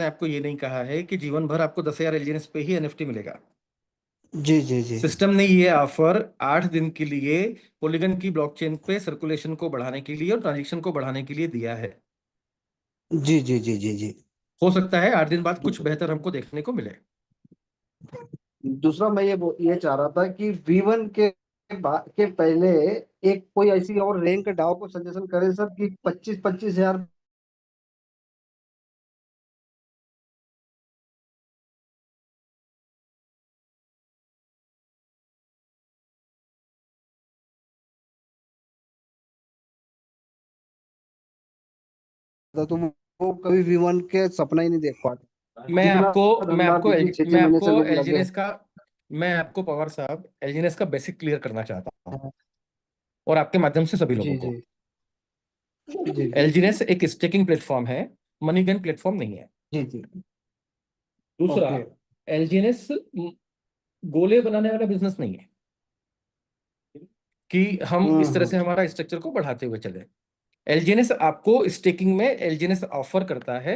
आपको ये नहीं कहा है कि जीवन भर आपको 10,000 एलजीएनएस पे ही एनएफटी मिलेगा। जी जी जी सिस्टम ने ये ऑफर 8 दिन के लिए पॉलीगन की ब्लॉकचेन पे सर्कुलेशन को बढ़ाने के लिए और ट्रांजेक्शन को बढ़ाने के लिए दिया है। जी जी जी जी जी। हो सकता है 8 दिन बाद कुछ बेहतर हमको देखने को मिले। दूसरा मैं ये चाह रहा था कि V1 के पहले एक कोई ऐसी और रैंक डाउ को सजेशन करें सर, कि 25-25 हजार था, तो वो कभी V1 के सपना ही नहीं देख पाते, जितना धंधा बिजनेस 6-6 महीने से लोग लगे हैं। मैं आपको पवार साहब एलजीएनएस का बेसिक क्लियर करना चाहता हूँ, और आपके माध्यम से सभी लोगों जी को। जी जी एलजीएनएस एक स्टेकिंग प्लेटफॉर्म है, मनीगन प्लेटफॉर्म नहीं है। जी जी। दूसरा, ओके। एलजीएनएस गोले बनाने वाला बिजनेस नहीं है कि हम इस तरह से हम्म। हमारा स्ट्रक्चर को बढ़ाते हुए चले। एलजीएनएस आपको स्टेकिंग में एलजीएनएस ऑफर करता है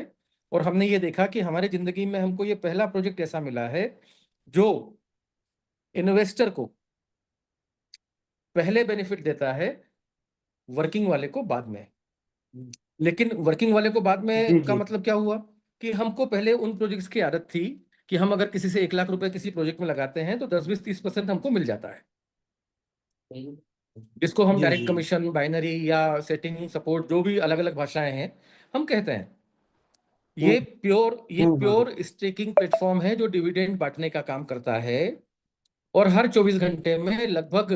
और हमने ये देखा कि हमारी जिंदगी में हमको ये पहला प्रोजेक्ट ऐसा मिला है जो इन्वेस्टर को पहले बेनिफिट देता है, वर्किंग वाले को बाद में। लेकिन वर्किंग वाले को बाद जी में का जी मतलब क्या हुआ कि हमको पहले उन प्रोजेक्ट्स की आदत थी कि हम अगर किसी से 1 लाख रुपए किसी प्रोजेक्ट में लगाते हैं तो 10, 20, 30% हमको मिल जाता है, जिसको हम जी डायरेक्ट जी कमीशन, बाइनरी या सेटिंग सपोर्ट, जो भी अलग अलग भाषाएं हैं हम कहते हैं। हम्म ये हम्म प्योर स्टेकिंग प्लेटफॉर्म है जो डिविडेंड बांटने का काम करता है, और हर 24 घंटे में लगभग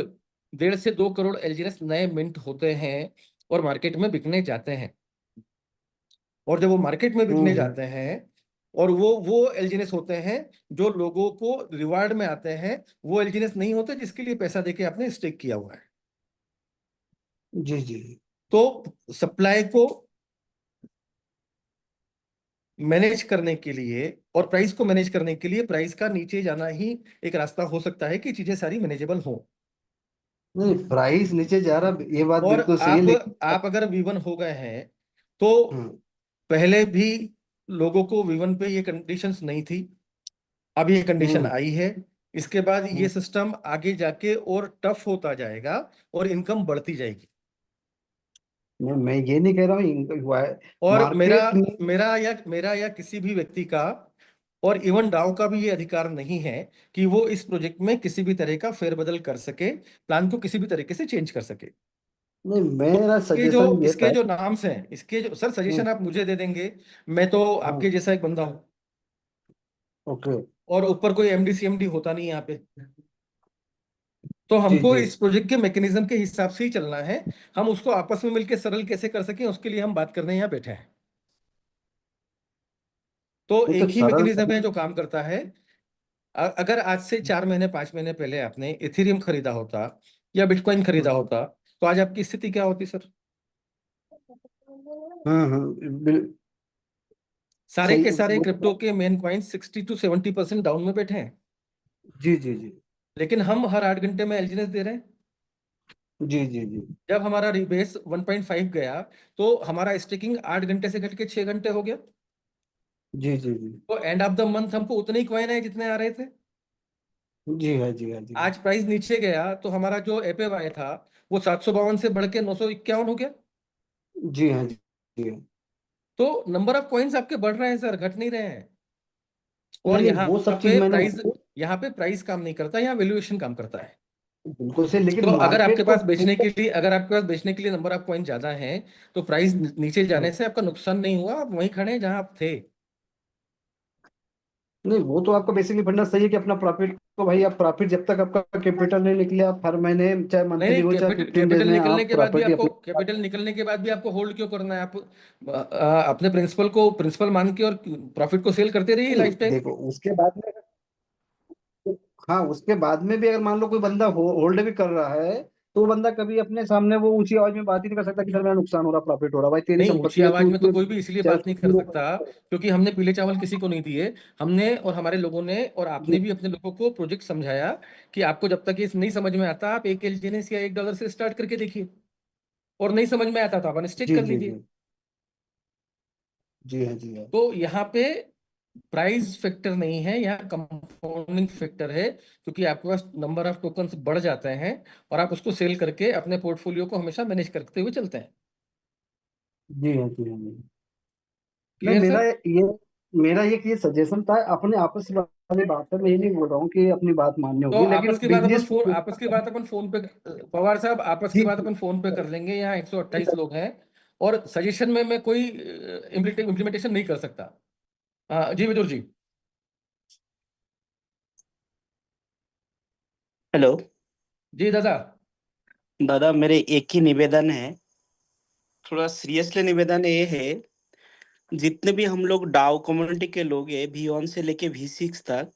1.5 से 2 करोड़ एलजीएनएस नए मिंट होते हैं और मार्केट में बिकने जाते हैं। और जब वो मार्केट में बिकने हम्म। जाते हैं, और वो एलजीएनएस होते हैं जो लोगों को रिवार्ड में आते हैं, वो एलजीएनएस नहीं होते जिसके लिए पैसा देके आपने स्टेक किया हुआ है। जी जी तो सप्लाई को मैनेज करने के लिए और प्राइस को मैनेज करने के लिए प्राइस का नीचे जाना ही एक रास्ता हो सकता है कि चीजें सारी मैनेजेबल हो। नहीं, प्राइस नीचे जा रहा, ये बात और बिल्कुल सही है, आप लेकिन आप अगर V1 हो गए हैं तो हम्म पहले भी लोगों को V1 पे ये कंडीशंस नहीं थी, अब ये कंडीशन हम्म आई है। इसके बाद ये हम्म। सिस्टम आगे जाके और टफ होता जाएगा और इनकम बढ़ती जाएगी। मैं ये नहीं कह रहा हूँ, और मेरा मार्केट में। मेरा या किसी भी व्यक्ति का, और इवन डाउ का भी ये अधिकार नहीं है कि वो इस प्रोजेक्ट में किसी भी तरह का फेरबदल कर सके, प्लान को किसी भी तरीके से चेंज कर सके। नहीं, तो मेरा इसके जो सजेशन ये इसके था। जो नाम्स हैं, इसके जो सर हम्म सजेशन आप मुझे दे देंगे, मैं तो हम्म। आपके जैसा एक बंदा हूँ, ओके। और ऊपर कोई एमडी सीएमडी होता नहीं है यहाँ पे। तो जी हमको जी इस प्रोजेक्ट के मैकेनिज्म के हिसाब से ही चलना है। हम उसको आपस में मिलकर सरल कैसे कर सकें, उसके लिए हम बात करने यहाँ बैठे हैं। तो नहीं तो एक ही सरल। मैकेनिज्म है जो काम करता है। अगर आज से 4 महीने 5 महीने पहले आपने इथेरियम खरीदा होता या बिटकॉइन खरीदा हम्म होता, तो आज आपकी स्थिति क्या होती सर? सारे सही के सारे वो। क्रिप्टो के मेन कॉइन्स 60 to 70% डाउन में बैठे हैं, जी जी जी लेकिन हम हर 8 घंटे में एलजीएनएस दे रहे हैं। जी जी जी जब हमारा रिबेस 1.5 गया तो हमारा स्टेकिंग 8 घंटे से घट के 6 घंटे हो गया। जी जी जी तो एंड ऑफ द मंथ हमको उतने ही कॉइन है जितने आ रहे थे। जी हाँ जी हाँ जी आज प्राइस नीचे गया तो हमारा जो एपीवाई था वो 752 से बढ़ के 951 हो गया। जी हाँ जी हाँ। तो नंबर ऑफ कॉइन्स आपके बढ़ रहे हैं सर, घट नहीं रहे हैं। और नहीं नहीं, वो सब चीज मैंने यहाँ पे प्राइस काम नहीं करता, यहाँ वैल्यूएशन काम करता है। बिल्कुल से, तो लेकिन अगर आपके मार्केट तो। पास बेचने के लिए अगर आपके पास बेचने के लिए नंबर ऑफ कॉइन ज्यादा हैं, तो प्राइस नीचे जाने से आपका नुकसान नहीं हुआ, आप वहीं खड़े हैं जहां आप थे। नहीं, वो तो आपका बेसिकली फंडा सही है कि अपना प्रॉफिट को, भाई आप प्रॉफिट जब तक आपका कैपिटल नहीं निकले, आप हर महीने चाहे नहीं मंथली नहीं, हो चाहे कैपिटल 15 डेज में आप प्रॉपर्टी अपनी। कैपिटल निकलने के बाद भी आपको होल्ड क्यों करना है? आप अपने प्रिंसिपल मान के और प्रॉफिट को सेल करते रहिए नहीं लाइफ टाइम। देखो, उसके बाद में, हाँ उसके बाद में भी अगर मान लो कोई बंदा होल्ड भी कर रहा है, तो वो बंदा कभी अपने सामने वो ऊंची आवाज में बात ही नहीं कर सकता कि सर मेरा नुकसान हो रहा, प्रॉफिट हो रहा, भाई तेरी नहीं, ऊंची संपत्ति है, आवाज तू में तो उसमें कोई भी इसलिए चाहे बात उसको नहीं कर जीरो सकता क्योंकि हमने पीले चावल किसी को नहीं दिए। हमने और हमारे लोगों ने और आपने भी अपने लोगों को प्रोजेक्ट समझाया कि आपको जब तक ये नहीं समझ में आता, आप एक एलजीएनएस या $1 से स्टार्ट करके देखिए, और नहीं समझ में आता तो आप अनस्टिक जी कर जी जी लीजिए। जी हाँ जी हाँ। तो यहाँ पे प्राइस फैक्टर नहीं है, यहाँ कंपाउंडिंग फैक्टर है, क्योंकि आपके पास नंबर ऑफ टोकन्स बढ़ जाते हैं और आप उसको सेल करके अपने पोर्टफोलियो को हमेशा मैनेज करते हुए चलते हैं। जी हाँ जी हाँ जी। नहीं, क्लियर सर? मेरा ये सजेशन था, अपने आपस वाली बात है, मैं ये नहीं बोल रहा हूँ कि अपनी बात माननी तो होगी, लेकिन बिजनेस। आपस की बात अपन फोन पे, पवार साहब आपस की जी बात अपन फोन पे कर लेंगे, यहाँ 128 लोग हैं, और सजेशन में मैं कोई इम्प्लीमेंटेशन नहीं कर सकता। जी विदुर जी। हेलो जी दादा। दादा, मेरे एक ही निवेदन है, थोड़ा सीरियसली निवेदन ये है। जितने भी हम लोग डाउ कम्युनिटी के लोग हैं, V1 से लेके V6 तक,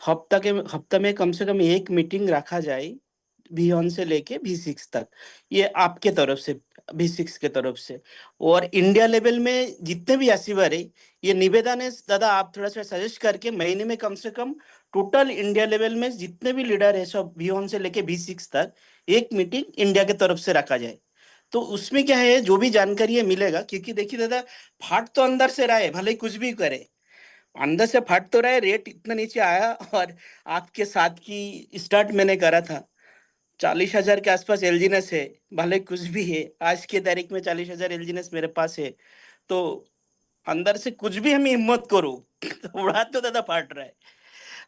हफ्ता में कम से कम एक मीटिंग रखा जाए, V1 से लेके V6 तक। ये आपके तरफ से, V6 के तरफ से, और इंडिया लेवल में जितने भी अचीवर है, ये निवेदन है दादा, आप थोड़ा सा सजेस्ट करके महीने में कम से कम टोटल इंडिया लेवल में जितने भी लीडर है सब V1 से लेके V6 तक एक मीटिंग इंडिया के तरफ से रखा जाए। तो उसमें क्या है, जो भी जानकारी है मिलेगा, क्योंकि देखिए दादा, फाट तो अंदर से रहा है, भले ही कुछ भी करे, अंदर से फाट तो रहा है, रेट इतना नीचे आया। और आपके साथ की स्टार्ट मैंने करा था 40,000 के आसपास एलजीनेस है, भले कुछ भी है, आज की तारीख में 40,000 एलजीनेस मेरे पास है। तो अंदर से कुछ भी हम हिम्मत करो तो उड़ा तो दादा फाट रहा है।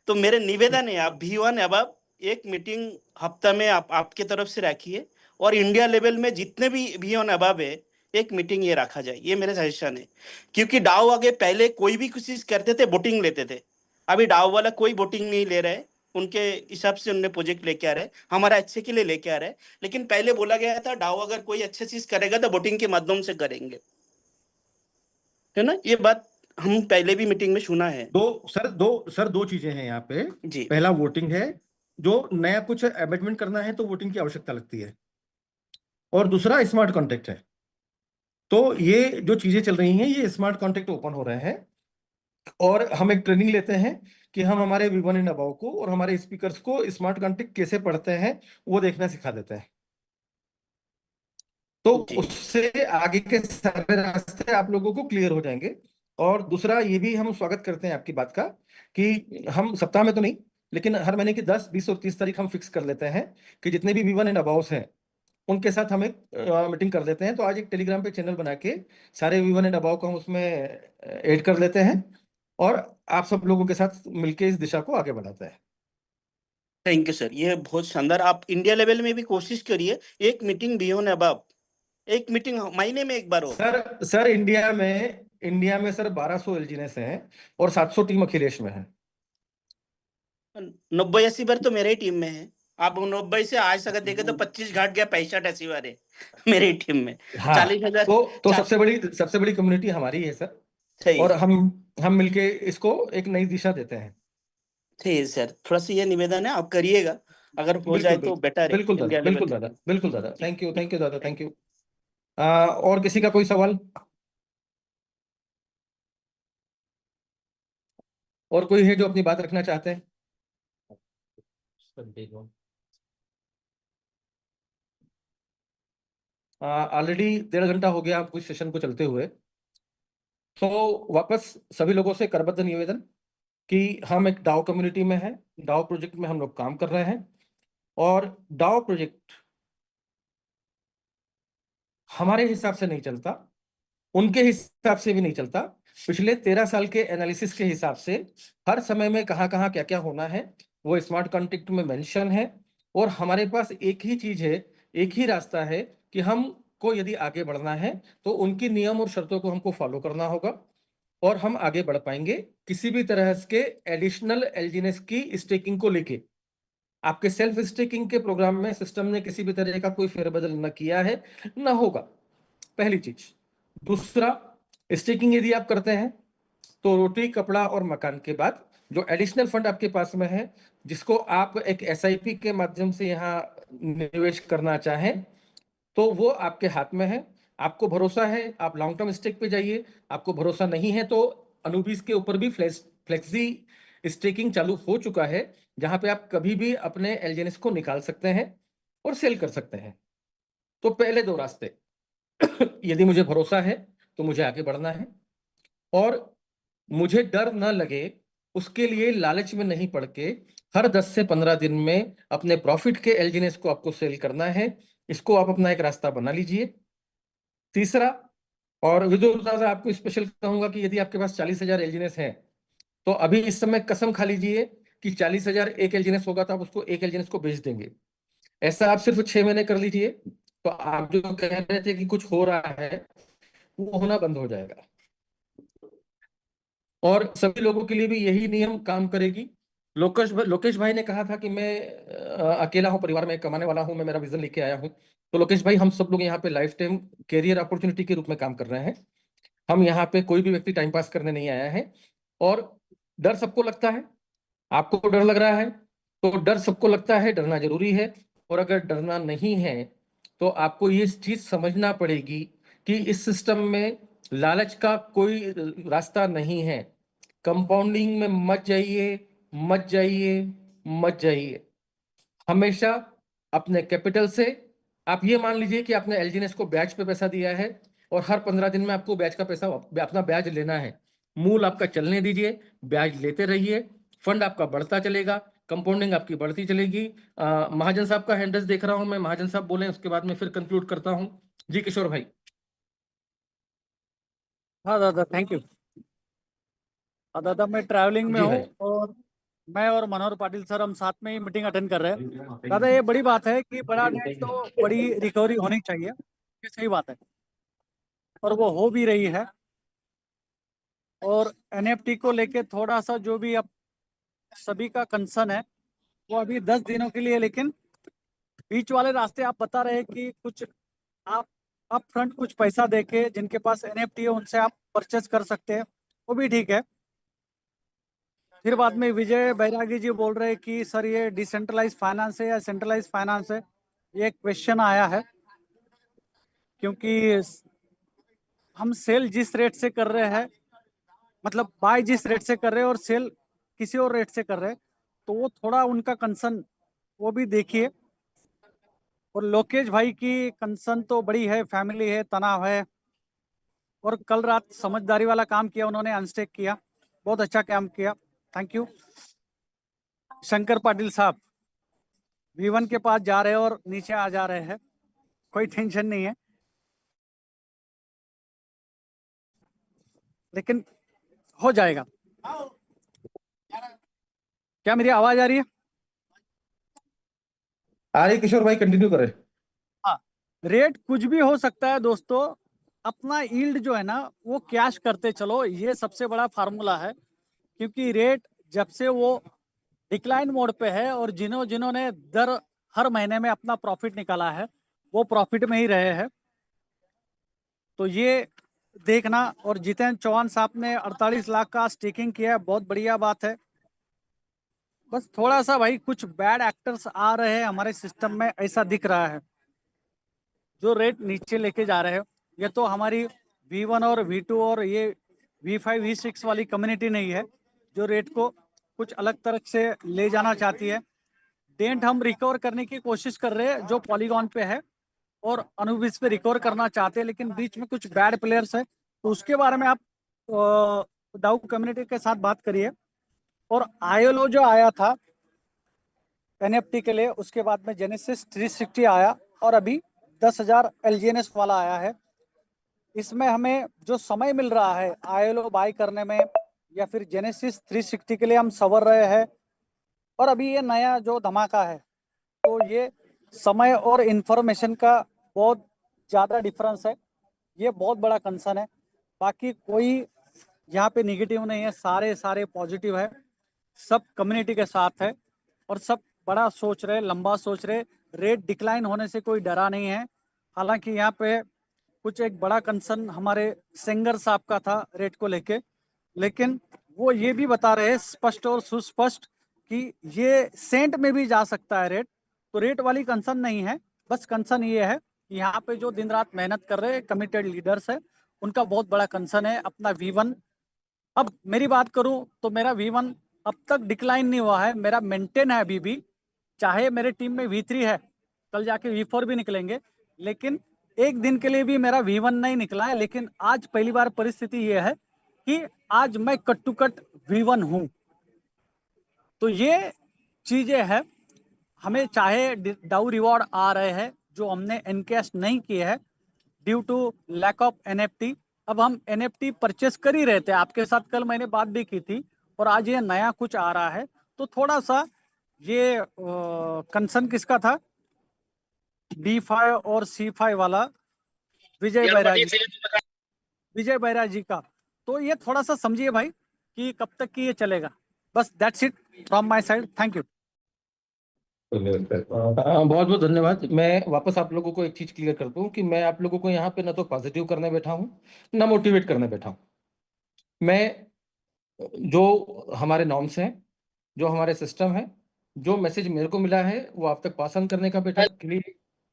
तो मेरे निवेदन है, आप भी वन अब आप एक मीटिंग हफ्ता में आपके तरफ से रखिए, और इंडिया लेवल में जितने भी ऑन अबाब है, एक मीटिंग ये रखा जाए, ये मेरा सजेशन है। क्योंकि डाव आगे पहले कोई भी कुछ चीज करते थे वोटिंग लेते थे, अभी डाव वाला कोई वोटिंग नहीं ले रहा है, उनके हिसाब से उन्हें प्रोजेक्ट लेके आ रहे हैं, हमारा अच्छे के लिए लेके आ रहे हैं। लेकिन पहले बोला गया था डाव अगर कोई अच्छी चीज करेगा तो वोटिंग के माध्यम से करेंगे, है ना, ये बात हम पहले भी मीटिंग में सुना है। दो चीजें हैं यहाँ पे। जी पहला वोटिंग है, जो नया कुछ अमेंडमेंट करना है तो वोटिंग की आवश्यकता लगती है, और दूसरा स्मार्ट कॉन्ट्रैक्ट है। तो ये जो चीजें चल रही हैं, ये स्मार्ट कॉन्ट्रैक्ट ओपन हो रहे हैं, और हम एक ट्रेनिंग लेते हैं कि हम हमारे विवन एंड अबाव को और हमारे स्पीकर्स को स्मार्ट कॉन्ट्रैक्ट कैसे पढ़ते हैं वो देखना सिखा देते हैं। तो जी उससे आगे के सारे रास्ते आप लोगों को क्लियर हो जाएंगे। और दूसरा ये भी हम स्वागत करते हैं आपकी बात का, कि हम सप्ताह में तो नहीं, लेकिन हर महीने की 10, 20 और 30 तारीख हम फिक्स कर लेते हैं कि जितने भी विवन एंड अबाउस हैं उनके साथ हम एक मीटिंग कर लेते हैं। तो आज एक टेलीग्राम पे चैनल बना के सारे विवन एंड अबाउ को हम उसमें ऐड कर लेते हैं, और आप सब लोगों के साथ मिलके इस दिशा को आगे बढ़ाते हैं। थैंक यू सर, ये बहुत शानदार। आप इंडिया लेवल में भी कोशिश करिए, एक मीटिंग बियॉन्ड अबव, एक मीटिंग महीने में एक बार हो। सर इंडिया में सर 1200 एलजीनेस हैं, और 700 टीम अखिलेश में है। 90-80 बार तो मेरे ही टीम में है। आप 90 से आज तक देखे तो 25 घाट गया, 65-80 बार है मेरे ही टीम में। हाँ, 40,000। तो सबसे बड़ी कम्युनिटी हमारी है सर, सही और है, हम मिलके इसको एक नई दिशा देते हैं। सही है सर, थोड़ा सा ये निवेदन है, आप करिएगा, अगर हो जाए बिल्कुल तो बिल्कुल बेटर है बिल्कुल दादा, इंडिया लेवल बिल्कुल में। दादा, बिल्कुल दादा, जी थैंक यू दादा, थैंक यू। और किसी का कोई सवाल, और कोई है जो अपनी बात रखना चाहते हैं? ऑलरेडी 1.5 घंटा हो गया आपको इस सेशन को चलते हुए। तो वापस सभी लोगों से करबद्ध निवेदन कि हम एक डाओ कम्युनिटी में हैं, डाओ प्रोजेक्ट में हम लोग काम कर रहे हैं, और डाओ प्रोजेक्ट हमारे हिसाब से नहीं चलता, उनके हिसाब से भी नहीं चलता। पिछले 13 साल के एनालिसिस के हिसाब से हर समय में कहाँ कहाँ क्या क्या होना है वो स्मार्ट कॉन्ट्रैक्ट में मेंशन है, और हमारे पास एक ही चीज है, एक ही रास्ता है कि हमको यदि आगे बढ़ना है तो उनकी नियम और शर्तों को हमको फॉलो करना होगा, और हम आगे बढ़ पाएंगे। किसी भी तरह के एडिशनल एलजीनेस की स्टेकिंग को लेके आपके सेल्फ स्टेकिंग के प्रोग्राम में सिस्टम ने किसी भी तरह का कोई फेरबदल न किया है, न होगा, पहली चीज। दूसरा, स्टेकिंग यदि आप करते हैं तो रोटी, कपड़ा और मकान के बाद जो एडिशनल फंड आपके पास में है, जिसको आप एक एसआईपी के माध्यम से यहाँ निवेश करना चाहें, तो वो आपके हाथ में है। आपको भरोसा है आप लॉन्ग टर्म स्टेक पे जाइए, आपको भरोसा नहीं है तो अनुबीस के ऊपर भी फ्लेक्सी स्टेकिंग चालू हो चुका है, जहां पे आप कभी भी अपने एलजीएनएस को निकाल सकते हैं और सेल कर सकते हैं। तो पहले दो रास्ते यदि मुझे भरोसा है तो मुझे आगे बढ़ना है, और मुझे डर ना लगे उसके लिए लालच में नहीं पड़ के हर 10 से 15 दिन में अपने प्रॉफिट के एलजीएनएस को आपको सेल करना है। इसको आप अपना एक रास्ता बना लीजिए। तीसरा, और विदुर दादा आपको स्पेशल कहूंगा कि यदि आपके पास 40,000 एलजीएनएस है तो अभी इस समय कसम खा लीजिए कि 40,000 एक एलजीएनएस होगा तो आप उसको एक एलजीएनएस को बेच देंगे। ऐसा आप सिर्फ 6 महीने कर लीजिए, तो आप जो कह रहे थे कि कुछ हो रहा है वो होना बंद हो जाएगा। और सभी लोगों के लिए भी यही नियम काम करेगी। लोकेश भाई ने कहा था कि मैं अकेला हूं, परिवार में कमाने वाला हूं, मैं मेरा विजन लेके आया हूं। तो लोकेश भाई, हम सब लोग यहाँ पे लाइफ टाइम कैरियर अपॉर्चुनिटी के रूप में काम कर रहे हैं। हम यहाँ पे कोई भी व्यक्ति टाइम पास करने नहीं आया है। और डर सबको लगता है, आपको डर लग रहा है तो डर सबको लगता है, डरना जरूरी है। और अगर डरना नहीं है तो आपको ये चीज समझना पड़ेगी कि इस सिस्टम में लालच का कोई रास्ता नहीं है। कंपाउंडिंग में मत जाइए, मत जाइए, मत जाइए। हमेशा अपने कैपिटल से, आप ये मान लीजिए कि आपने एलजीनेस को ब्याज पे पैसा दिया है और हर 15 दिन में आपको ब्याज का पैसा अपना ब्याज लेना है। मूल आपका चलने दीजिए, ब्याज लेते रहिए, फंड आपका बढ़ता चलेगा, कंपाउंडिंग आपकी बढ़ती चलेगी। महाजन साहब का हैंडल्स देख रहा हूं मैं, महाजन साहब बोले, उसके बाद में फिर कंक्लूड करता हूं। जी किशोर भाई। हाँ दादा, थैंक यू। दादा मैं ट्रैवलिंग में जी हूँ भाई। और मैं और मनोहर पाटिल सर हम साथ में ही मीटिंग अटेंड कर रहे हैं। दादा ये बड़ी बात है कि बड़ा नेट तो बड़ी रिकवरी होनी चाहिए, ये सही बात है और वो हो भी रही है। और एनएफटी को लेके थोड़ा सा जो भी अब सभी का कंसर्न है वो अभी 10 दिनों के लिए, लेकिन बीच वाले रास्ते आप बता रहे हैं कि कुछ आप अप फ्रंट कुछ पैसा देके जिनके पास एनएफटी है उनसे आप परचेस कर सकते हैं, वो भी ठीक है। फिर बाद में विजय बैरागी जी बोल रहे हैं कि सर ये डिसेंट्रलाइज फाइनेंस है या सेंट्रलाइज फाइनेंस है, ये एक क्वेश्चन आया है क्योंकि हम सेल जिस रेट से कर रहे हैं, मतलब बाय जिस रेट से कर रहे हैं और सेल किसी और रेट से कर रहे हैं, तो वो थोड़ा उनका कंसर्न वो भी देखिए। और लोकेश भाई की कंसर्न तो बड़ी है, फैमिली है, तनाव है, और कल रात समझदारी वाला काम किया उन्होंने, अनस्टेक किया, बहुत अच्छा काम किया, थैंक यू। शंकर पाटिल साहब V1 के पास जा रहे हैं और नीचे आ जा रहे हैं, कोई टेंशन नहीं है, लेकिन हो जाएगा। क्या मेरी आवाज आ रही है? आ रही किशोर भाई, कंटिन्यू करें। हाँ, रेट कुछ भी हो सकता है दोस्तों, अपना यील्ड जो है ना वो कैश करते चलो, ये सबसे बड़ा फार्मूला है। क्योंकि रेट जब से वो डिक्लाइन मोड पे है और जिन्होंने दर हर महीने में अपना प्रॉफिट निकाला है वो प्रॉफिट में ही रहे हैं, तो ये देखना। और जितेंद्र चौहान साहब ने 48 लाख का स्टेकिंग किया है, बहुत बढ़िया बात है। बस थोड़ा सा भाई कुछ बैड एक्टर्स आ रहे हैं हमारे सिस्टम में, ऐसा दिख रहा है, जो रेट नीचे लेके जा रहे हैं। ये तो हमारी V1 और V2 और ये V5 V6 वाली कम्युनिटी नहीं है जो रेट को कुछ अलग तरह से ले जाना चाहती है। डेंट हम रिकवर करने की कोशिश कर रहे हैं जो पॉलीगॉन पे है, और अनुबिस पे रिकवर करना चाहते हैं, लेकिन बीच में कुछ बैड प्लेयर्स है, तो उसके बारे में आप डाउ कम्युनिटी के साथ बात करिए। और ILO जो आया था एनएफटी के लिए, उसके बाद में जेनेसिस 360 आया और अभी 10,000 LGNS वाला आया है। इसमें हमें जो समय मिल रहा है ILO बाय करने में या फिर जेनेसिस 360 के लिए हम संवर रहे हैं, और अभी ये नया जो धमाका है, तो ये समय और इंफॉर्मेशन का बहुत ज़्यादा डिफरेंस है, ये बहुत बड़ा कंसर्न है। बाकी कोई यहाँ पे निगेटिव नहीं है, सारे पॉजिटिव है, सब कम्युनिटी के साथ है और सब बड़ा सोच रहे, लंबा सोच रहे। रेट डिक्लाइन होने से कोई डरा नहीं है। हालांकि यहाँ पे कुछ एक बड़ा कंसर्न हमारे सेंगर साहब का था रेट को लेके, लेकिन वो ये भी बता रहे हैं स्पष्ट और सुस्पष्ट कि ये सेंट में भी जा सकता है रेट, तो रेट वाली कंसर्न नहीं है। बस कंसर्न ये है कि यहाँ पे जो दिन रात मेहनत कर रहे कमिटेड लीडर्स है, उनका बहुत बड़ा कंसर्न है अपना V1। अब मेरी बात करूं तो मेरा V1 अब तक डिक्लाइन नहीं हुआ है, मेरा मेंटेन है अभी भी, चाहे मेरे टीम में V3 है, कल जाके V4 भी निकलेंगे, लेकिन एक दिन के लिए भी मेरा V1 नहीं निकला है। लेकिन आज पहली बार परिस्थिति ये है कि आज मैं कट टू कट V1 हूं, तो ये चीजें है। हमें चाहे डाउ रिवॉर्ड आ रहे हैं जो हमने एनकैश नहीं किए हैं due to lack of NFT, अब हम एनएफटी परचेस कर ही रहे थे, आपके साथ कल मैंने बात भी की थी, और आज ये नया कुछ आ रहा है, तो थोड़ा सा ये कंसर्न किसका था, D5 और C5 वाला, विजय बैरागी, विजय बैरागी का। तो ये थोड़ा सा समझिए भाई कि कब तक की ये चलेगा। बस that's it from my side, thank you. बहुत बहुत धन्यवाद। मैं वापस आप लोगों को एक चीज क्लियर कर दूं कि मैं आप लोगों को यहाँ पे ना तो पॉजिटिव करने बैठा हूँ ना मोटिवेट करने बैठा हूँ। मैं जो हमारे नॉर्म्स हैं, जो हमारे सिस्टम है, जो मैसेज मेरे को मिला है वो आप तक पास ऑन करने का बेटा के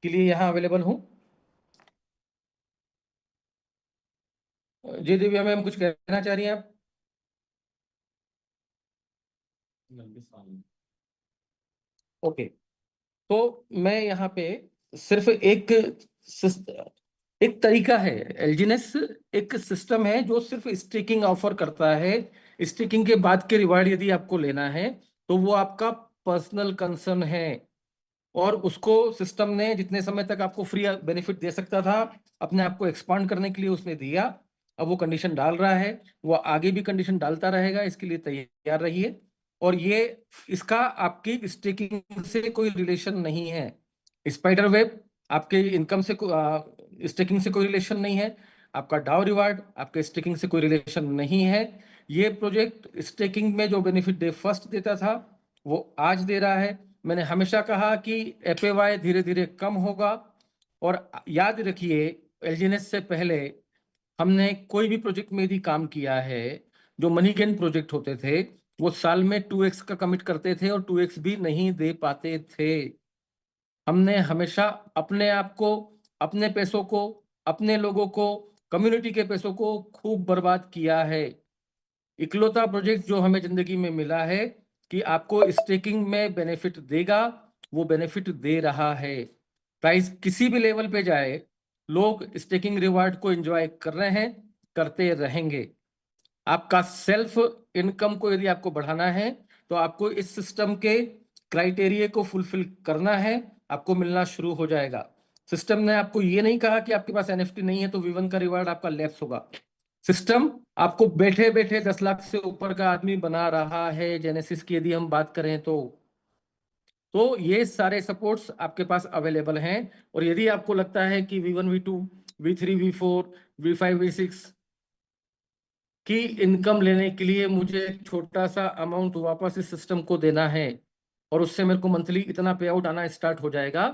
लिए यहाँ अवेलेबल हूँ। जी दिव्या मैम कुछ कहना चाह रही हैं आप? ओके, तो मैं यहाँ पे सिर्फ एक तरीका है। एलजीनेस एक सिस्टम है जो सिर्फ स्टेकिंग ऑफर करता है। स्टेकिंग के बाद के रिवार्ड यदि आपको लेना है तो वो आपका पर्सनल कंसर्न है, और उसको सिस्टम ने जितने समय तक आपको फ्री बेनिफिट दे सकता था, अपने आप को एक्सपांड करने के लिए उसने दिया। अब वो कंडीशन डाल रहा है, वो आगे भी कंडीशन डालता रहेगा, इसके लिए तैयार रहिए। और ये इसका आपकी स्टेकिंग से कोई रिलेशन नहीं है। स्पाइडर वेब आपके इनकम से स्टेकिंग से कोई रिलेशन नहीं है। आपका डाउ रिवार्ड आपके स्टेकिंग से कोई रिलेशन नहीं है। ये प्रोजेक्ट स्टेकिंग में जो बेनिफिट डे फर्स्ट देता था वो आज दे रहा है। मैंने हमेशा कहा कि एपीवाई धीरे धीरे कम होगा। और याद रखिए, एलजीएनएस से पहले हमने कोई भी प्रोजेक्ट में यदि काम किया है, जो मनी गेन प्रोजेक्ट होते थे वो साल में 2x का कमिट करते थे और 2x भी नहीं दे पाते थे। हमने हमेशा अपने आप को, अपने पैसों को, अपने लोगों को, कम्युनिटी के पैसों को खूब बर्बाद किया है। इकलौता प्रोजेक्ट जो हमें जिंदगी में मिला है कि आपको स्टेकिंग में बेनिफिट देगा, वो बेनिफिट दे रहा है। प्राइस किसी भी लेवल पे जाए, लोग स्टेकिंग रिवार्ड को एंजॉय कर रहे हैं, करते रहेंगे। आपका सेल्फ इनकम को यदि आपको बढ़ाना है तो आपको इस सिस्टम के क्राइटेरिया को फुलफिल करना है, आपको मिलना शुरू हो जाएगा। सिस्टम ने आपको ये नहीं कहा कि आपके पास एनएफटी नहीं है तो V1 का रिवार्ड आपका लैप्स होगा। सिस्टम आपको बैठे बैठे 10 लाख से ऊपर का आदमी बना रहा है। जेनेसिस की यदि हम बात करें तो ये सारे सपोर्ट्स आपके पास अवेलेबल हैं। और यदि आपको लगता है कि V1 V2 V3 V4 V5 V6 की इनकम लेने के लिए मुझे एक छोटा सा अमाउंट वापस इस सिस्टम को देना है और उससे मेरे को मंथली इतना पे आउट आना स्टार्ट हो जाएगा,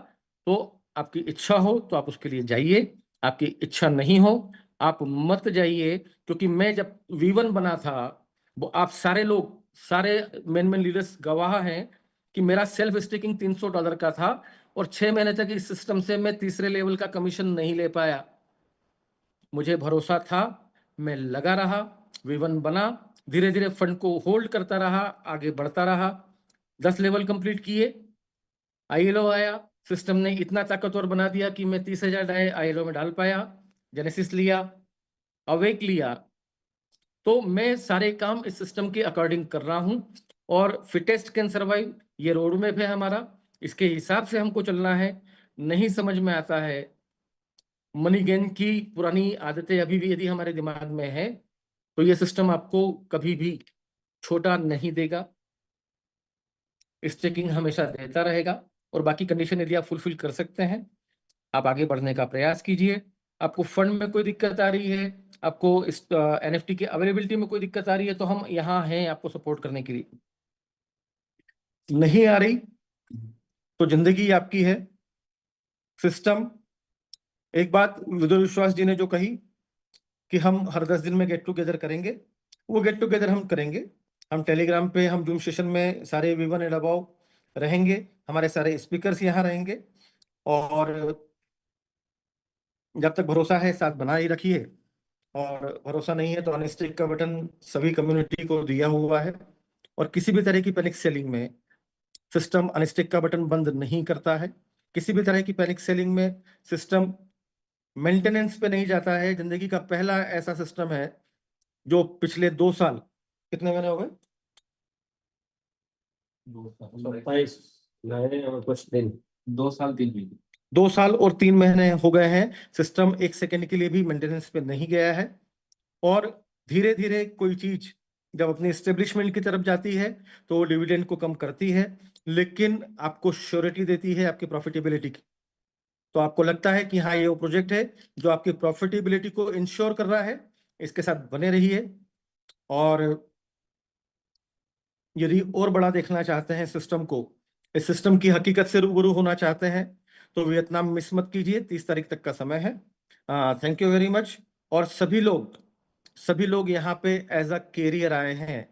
तो आपकी इच्छा हो तो आप उसके लिए जाइए। आपकी इच्छा नहीं हो आप मत जाइए। क्योंकि मैं जब V1 बना था, वो आप सारे लोग, सारे मेन लीडर्स गवाह हैं कि मेरा सेल्फ स्टेकिंग $300 का था और 6 महीने तक इस सिस्टम से मैं तीसरे लेवल का कमीशन नहीं ले पाया। मुझे भरोसा था, मैं लगा रहा, V1 बना, धीरे धीरे फंड को होल्ड करता रहा, आगे बढ़ता रहा। 10 लेवल कंप्लीट किए, ILO आया, सिस्टम ने इतना ताकतवर बना दिया कि मैं 30,000 ILO में डाल पाया। जेनेसिस लिया, अवेक लिया, तो मैं सारे काम इस सिस्टम के अकॉर्डिंग कर रहा हूं। और फिटेस्ट कैन सर्वाइव, ये रोड मैप है हमारा, इसके हिसाब से हमको चलना है। नहीं समझ में आता है, मनी गेन की पुरानी आदतें अभी भी यदि हमारे दिमाग में है, तो ये सिस्टम आपको कभी भी छोटा नहीं देगा। स्टेकिंग हमेशा देता रहेगा। और बाकी कंडीशन यदि आप फुलफिल कर सकते हैं, आप आगे बढ़ने का प्रयास कीजिए। आपको फंड में कोई दिक्कत आ रही है, आपको इस NFT की अवेलेबिलिटी में कोई दिक्कत आ रही है, तो हम यहाँ हैं आपको सपोर्ट करने के लिए। नहीं आ रही तो जिंदगी आपकी है। सिस्टम, एक बात विदुर विश्वास जी ने जो कही कि हम हर 10 दिन में गेट टुगेदर करेंगे, वो गेट टुगेदर हम करेंगे। हम टेलीग्राम पे, हम जूम सेशन में सारे V1 एंड अबव रहेंगे, हमारे सारे स्पीकर्स यहाँ रहेंगे। और जब तक भरोसा है साथ बना ही रखिए, और भरोसा नहीं है तो अनस्टिक का बटन सभी कम्युनिटी को दिया हुआ है। और किसी भी तरह की पैनिक सेलिंग में सिस्टम अनस्टिक का बटन बंद नहीं करता है। किसी भी तरह की पैनिक सेलिंग में सिस्टम मेंटेनेंस पे नहीं जाता है। जिंदगी का पहला ऐसा सिस्टम है जो पिछले 2 साल, कितने महीने हो गए? 2 साल और 3 महीने हो गए हैं, सिस्टम 1 सेकंड के लिए भी मेंटेनेंस पे नहीं गया है। और धीरे धीरे कोई चीज जब अपनी एस्टेब्लिशमेंट की तरफ जाती है तो वो डिविडेंड को कम करती है, लेकिन आपको श्योरिटी देती है आपकी प्रॉफिटेबिलिटी की। तो आपको लगता है कि हाँ ये वो प्रोजेक्ट है जो आपकी प्रॉफिटेबिलिटी को इंश्योर कर रहा है, इसके साथ बने रहिए। और यदि और बड़ा देखना चाहते हैं सिस्टम को, इस सिस्टम की हकीकत से रूबरू होना चाहते हैं, तो वियतनाम मिस मत कीजिए, 30 तारीख तक का समय है। Thank you very much. और सभी लोग यहाँ पे एज अ कैरियर आए हैं,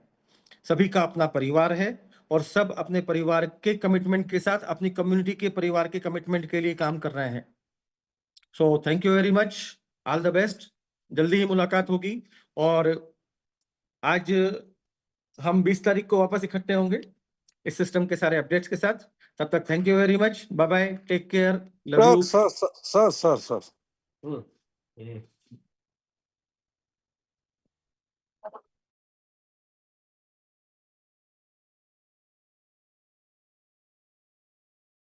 सभी का अपना परिवार है और सब अपने परिवार के कमिटमेंट के साथ अपनी कम्युनिटी के परिवार के कमिटमेंट के लिए काम कर रहे हैं। So thank you very much, all the best. जल्दी ही मुलाकात होगी। और आज हम 20 तारीख को वापस इकट्ठे होंगे इस सिस्टम के सारे अपडेट्स के साथ। तब तक thank you very much, bye bye, take care, love you. Sir